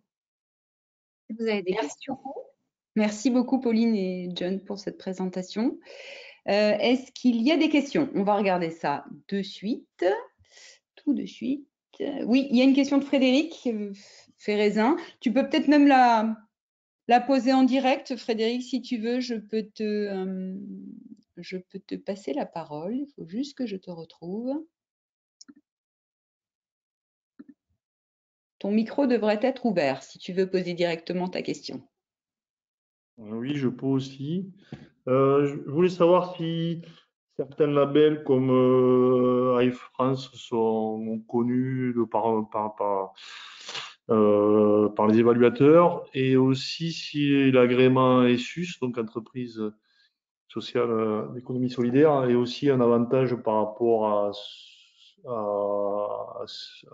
Vous avez des questions? Merci beaucoup, Pauline et John, pour cette présentation. Est-ce qu'il y a des questions? On va regarder ça de suite, tout de suite. Oui, il y a une question de Frédéric Ferrézin. Tu peux peut-être même la poser en direct, Frédéric, si tu veux. Je peux te passer la parole. Il faut juste que je te retrouve. Ton micro devrait être ouvert si tu veux poser directement ta question. Oui, je peux aussi. Je voulais savoir si certains labels comme iFrance sont connus par les évaluateurs et aussi si l'agrément ESUS, donc entreprise sociale d'économie solidaire, est aussi un avantage par rapport à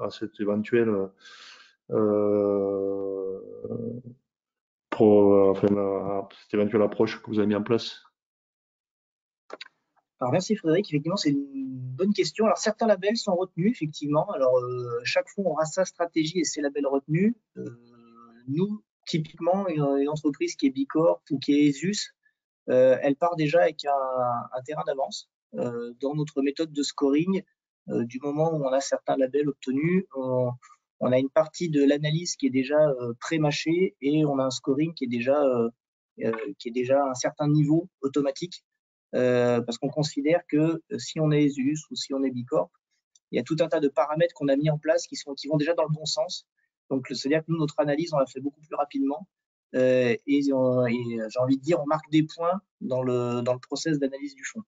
cette éventuelle cette éventuelle approche que vous avez mis en place. Alors merci Frédéric, effectivement c'est une bonne question. Alors certains labels sont retenus effectivement. Alors chaque fonds aura sa stratégie et ses labels retenus. Nous typiquement une entreprise qui est Bicorp ou qui est ESUS, elle part déjà avec un terrain d'avance dans notre méthode de scoring. Du moment où on a certains labels obtenus, on a une partie de l'analyse qui est déjà pré-mâchée et on a un scoring qui est déjà à un certain niveau automatique, parce qu'on considère que si on est ESUS ou si on est Bicorp, il y a tout un tas de paramètres qu'on a mis en place qui vont déjà dans le bon sens. Donc, c'est-à-dire que nous, notre analyse, on l'a fait beaucoup plus rapidement. Et j'ai envie de dire, on marque des points dans le process d'analyse du fonds.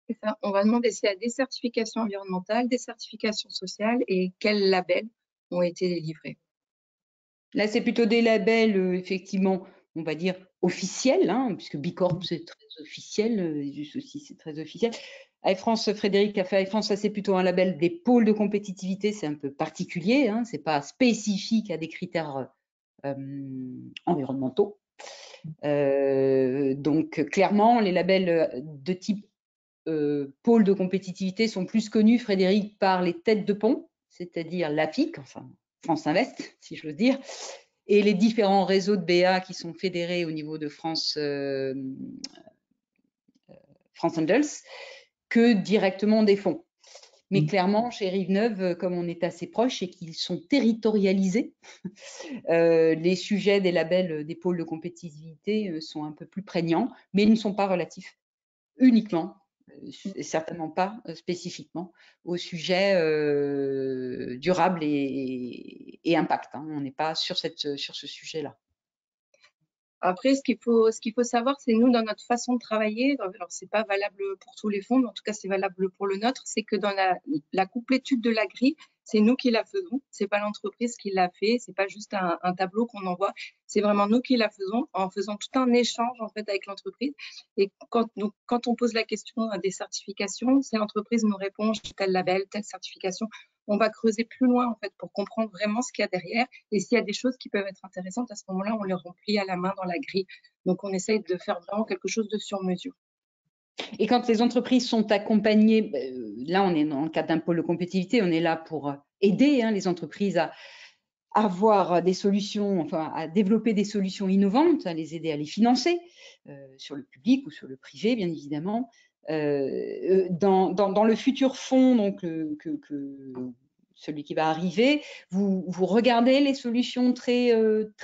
C'est ça. On va demander s'il y a des certifications environnementales, des certifications sociales et quels labels ont été délivrés. Là, c'est plutôt des labels, effectivement, on va dire officiels, hein, puisque Bicorp, c'est très officiel, ESUS aussi, c'est très officiel. iFrance, Frédéric a fait iFrance, ça c'est plutôt un label des pôles de compétitivité, c'est un peu particulier, hein, c'est pas spécifique à des critères environnementaux. Donc, clairement, les labels de type pôle de compétitivité sont plus connus, Frédéric, par les têtes de pont, c'est-à-dire l'AFIC, enfin France Invest, si j'ose dire, et les différents réseaux de BA qui sont fédérés au niveau de France Angels, que directement des fonds. Mais clairement, chez Rive-Neuve, comme on est assez proche et qu'ils sont territorialisés, les sujets des labels des pôles de compétitivité sont un peu plus prégnants, mais ils ne sont pas relatifs uniquement, et certainement pas spécifiquement, au sujet durable et impact. Hein. On n'est pas sur ce sujet-là. Après, ce qu'il faut savoir, c'est nous, dans notre façon de travailler, alors c'est pas valable pour tous les fonds, mais en tout cas, c'est valable pour le nôtre, c'est que dans la complétude de la grille, c'est nous qui la faisons. C'est pas l'entreprise qui l'a fait, c'est pas juste un tableau qu'on envoie. C'est vraiment nous qui la faisons en faisant tout un échange, en fait, avec l'entreprise. Et quand on pose la question des certifications, si l'entreprise nous répond tel label, telle certification, on va creuser plus loin, en fait, pour comprendre vraiment ce qu'il y a derrière. Et s'il y a des choses qui peuvent être intéressantes, à ce moment-là, on les remplit à la main dans la grille. Donc, on essaye de faire vraiment quelque chose de sur mesure. Et quand les entreprises sont accompagnées, là, on est dans le cadre d'un pôle de compétitivité, on est là pour aider les entreprises à avoir des solutions, enfin, à développer des solutions innovantes, à les aider à les financer, sur le public ou sur le privé, bien évidemment. Dans le futur fonds, donc, celui qui va arriver, vous regardez les solutions très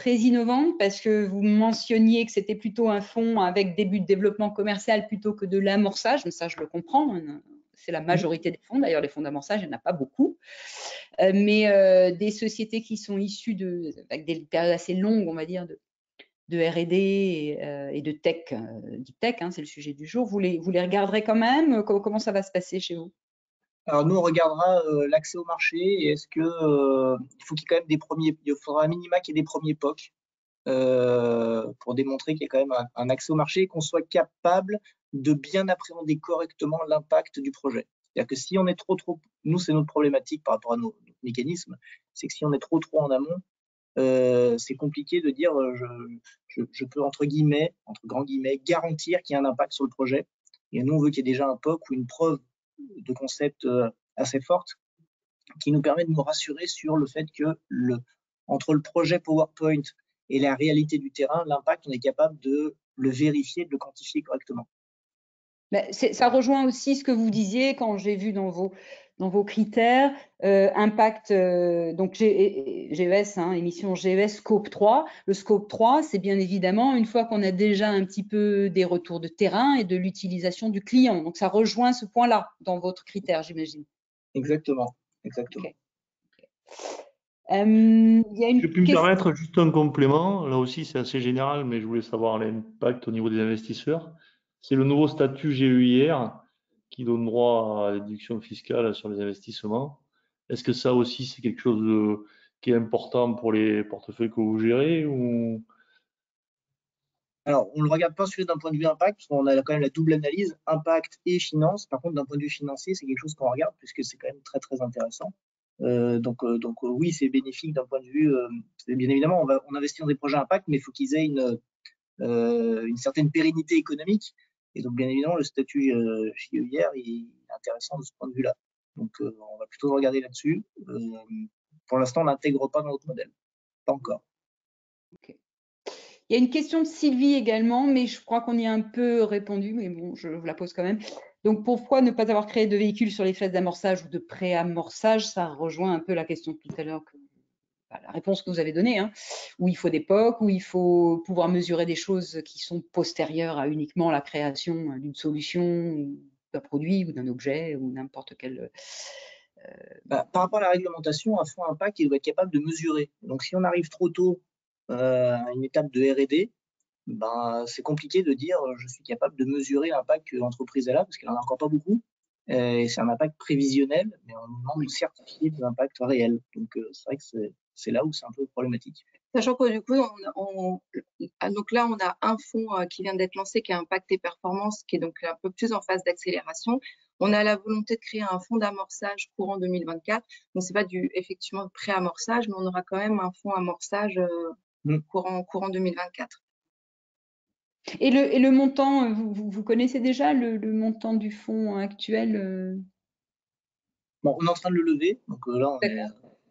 innovantes parce que vous mentionniez que c'était plutôt un fonds avec des buts de développement commercial plutôt que de l'amorçage, mais ça je le comprends, c'est la majorité des fonds, d'ailleurs les fonds d'amorçage, il n'y en a pas beaucoup, mais des sociétés qui sont issues avec des périodes assez longues, on va dire, de R&D et de tech, deep tech, hein, c'est le sujet du jour, vous les regarderez quand même, comment ça va se passer chez vous? Alors nous, on regardera l'accès au marché et est-ce que il faut qu'il y ait quand même il faudra un minima qu'il y ait des premiers POC pour démontrer qu'il y a quand même un accès au marché et qu'on soit capable de bien appréhender correctement l'impact du projet. C'est-à-dire que si on est trop, nous c'est notre problématique par rapport à nos mécanismes, c'est que si on est trop en amont, c'est compliqué de dire je peux entre grands guillemets garantir qu'il y a un impact sur le projet. Et nous on veut qu'il y ait déjà un POC ou une preuve de concept assez forte qui nous permet de nous rassurer sur le fait que entre le projet PowerPoint et la réalité du terrain, l'impact, on est capable de le vérifier, de le quantifier correctement. Ça rejoint aussi ce que vous disiez quand j'ai vu dans vos critères, impact, donc GES, émission GES Scope 3. Le Scope 3, c'est bien évidemment une fois qu'on a déjà un petit peu des retours de terrain et de l'utilisation du client. Donc, ça rejoint ce point-là dans votre critère, j'imagine. Exactement. Okay. Je peux me permettre juste un complément. Là aussi, c'est assez général, mais je voulais savoir l'impact au niveau des investisseurs. C'est le nouveau statut GEIR qui donne droit à la déduction fiscale sur les investissements. Est-ce que ça aussi, c'est quelque chose qui est important pour les portefeuilles que vous gérez ou... Alors, on ne le regarde pas celui d'un point de vue impact, parce qu'on a quand même la double analyse, impact et finance. Par contre, d'un point de vue financier, c'est quelque chose qu'on regarde, puisque c'est quand même très, très intéressant. Donc oui, c'est bénéfique d'un point de vue. Bien évidemment, on investit dans des projets impact, mais il faut qu'ils aient une certaine pérennité économique. Et donc, bien évidemment, le statut GEIR est intéressant de ce point de vue-là. Donc, on va plutôt regarder là-dessus. Pour l'instant, on n'intègre pas dans notre modèle. Pas encore. Okay. Il y a une question de Sylvie également, mais je crois qu'on y a un peu répondu, mais bon, je vous la pose quand même. Donc, pourquoi ne pas avoir créé de véhicule sur les phases d'amorçage ou de pré-amorçage? Ça rejoint un peu la question de tout à l'heure, la réponse que vous avez donnée, hein, où il faut des POC, où il faut pouvoir mesurer des choses qui sont postérieures à uniquement la création d'une solution, d'un produit ou d'un objet ou n'importe quel… Par rapport à la réglementation, un fonds impact, il doit être capable de mesurer. Donc, si on arrive trop tôt à une étape de R&D, ben, c'est compliqué de dire je suis capable de mesurer l'impact que l'entreprise a là, parce qu'elle n'en a encore pas beaucoup. Et c'est un impact prévisionnel, mais on nous demande de certifier des impacts réels. Donc, c'est vrai que c'est là où c'est un peu problématique. Sachant que du coup, donc là, on a un fonds qui vient d'être lancé, qui est Impact et Performance, qui est donc un peu plus en phase d'accélération. On a la volonté de créer un fonds d'amorçage courant 2024. Donc, c'est pas effectivement pré-amorçage, mais on aura quand même un fonds amorçage courant 2024. Et le montant, vous connaissez déjà le montant du fonds actuel? Bon, on est en train de le lever, donc là,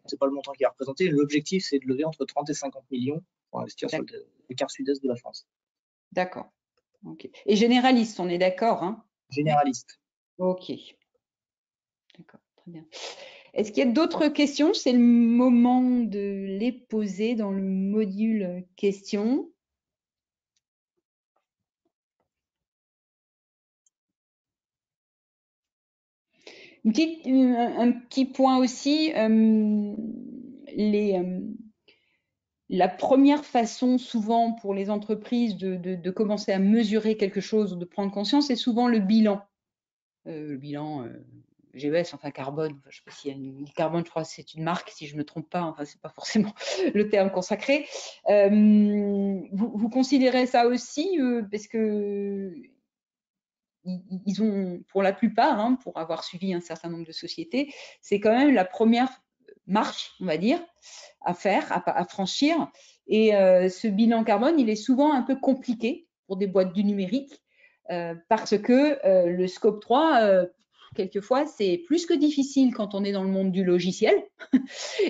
c'est pas le montant qui est représenté. L'objectif, c'est de lever entre 30 et 50 millions pour investir sur le quart sud-est de la France. D'accord. Okay. Et généraliste, on est d'accord, hein? Généraliste. Ok. D'accord, très bien. Est-ce qu'il y a d'autres questions? C'est le moment de les poser dans le module questions. Un petit point aussi, la première façon souvent pour les entreprises de commencer à mesurer quelque chose ou de prendre conscience, c'est souvent le bilan. Le bilan GES, enfin carbone, je sais pas s'il y a une carbone, je crois que c'est une marque, si je ne me trompe pas, enfin c'est pas forcément le terme consacré. Vous considérez ça aussi parce que ils ont, pour la plupart, hein, pour avoir suivi un certain nombre de sociétés, c'est quand même la première marche, on va dire, à faire, à franchir. Et ce bilan carbone, il est souvent un peu compliqué pour des boîtes du numérique parce que le scope 3, quelquefois, c'est plus que difficile quand on est dans le monde du logiciel.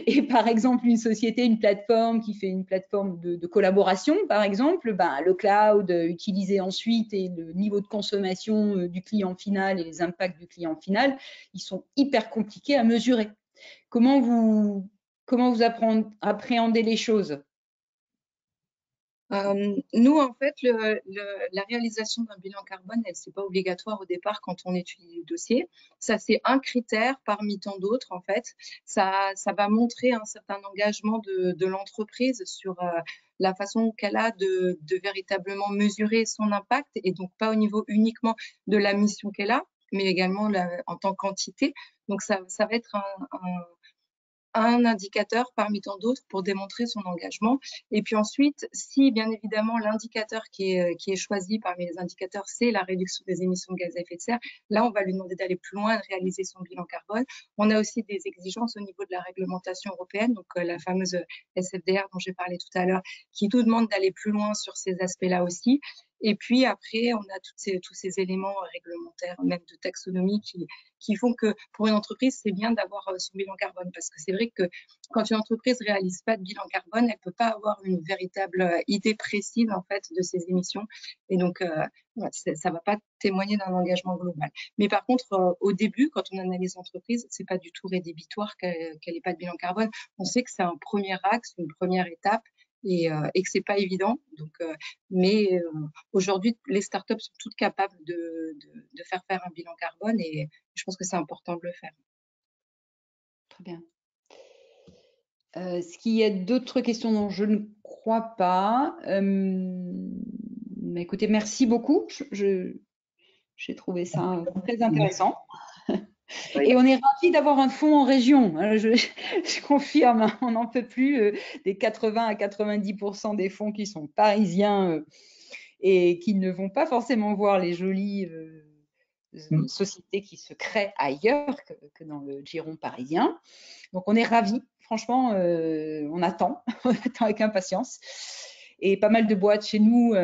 Et par exemple, une société, une plateforme qui fait une plateforme de collaboration, par exemple, ben, le cloud utilisé ensuite et le niveau de consommation du client final et les impacts du client final, ils sont hyper compliqués à mesurer. Comment vous appréhendez les choses? Nous, en fait, la réalisation d'un bilan carbone, c'est pas obligatoire au départ quand on étudie le dossier. Ça, c'est un critère parmi tant d'autres, en fait. Ça va montrer un certain engagement de l'entreprise sur la façon qu'elle a de véritablement mesurer son impact, et donc pas au niveau uniquement de la mission qu'elle a, mais également en tant qu'entité. Donc, ça va être un indicateur parmi tant d'autres pour démontrer son engagement. Et puis ensuite, si bien évidemment l'indicateur qui est choisi parmi les indicateurs, c'est la réduction des émissions de gaz à effet de serre, là on va lui demander d'aller plus loin, de réaliser son bilan carbone. On a aussi des exigences au niveau de la réglementation européenne, donc la fameuse SFDR dont j'ai parlé tout à l'heure, qui nous demande d'aller plus loin sur ces aspects-là aussi. Et puis après, on a tous ces éléments réglementaires, même de taxonomie, qui font que pour une entreprise, c'est bien d'avoir son bilan carbone. Parce que c'est vrai que quand une entreprise ne réalise pas de bilan carbone, elle ne peut pas avoir une véritable idée précise en fait, de ses émissions. Et donc, ça ne va pas témoigner d'un engagement global. Mais par contre, au début, quand on analyse l'entreprise, ce n'est pas du tout rédhibitoire qu'elle n'ait pas de bilan carbone. On sait que c'est un premier axe, une première étape, et que c'est pas évident. Donc, mais aujourd'hui, les startups sont toutes capables de faire un bilan carbone, et je pense que c'est important de le faire. Très bien. Est-ce qu'il y a d'autres questions? dont je ne crois pas. Mais écoutez, merci beaucoup. J'ai trouvé ça très intéressant. Et on est ravis d'avoir un fonds en région. Je confirme, hein, on n'en peut plus des 80 à 90% des fonds qui sont parisiens et qui ne vont pas forcément voir les jolies sociétés qui se créent ailleurs que dans le giron parisien. Donc, on est ravis. Franchement, on attend avec impatience. Et pas mal de boîtes chez nous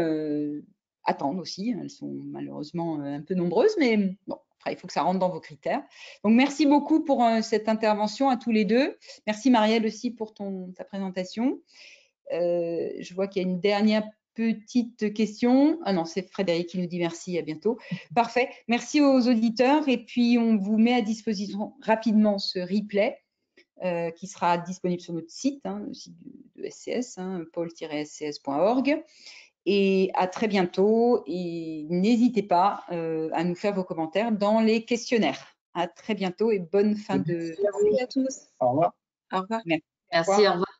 attendent aussi. Elles sont malheureusement un peu nombreuses, mais bon, après, il faut que ça rentre dans vos critères. Donc, merci beaucoup pour cette intervention à tous les deux. Merci Marielle aussi pour ta présentation. Je vois qu'il y a une dernière petite question. Ah non, c'est Frédéric qui nous dit merci, à bientôt. Parfait. Merci aux auditeurs et puis on vous met à disposition rapidement ce replay qui sera disponible sur notre site, le site de SCS, pôle-scs.org. Et à très bientôt et n'hésitez pas à nous faire vos commentaires dans les questionnaires. À très bientôt et bonne fin de... Merci à tous. Au revoir. Au revoir. Merci. Merci, au revoir.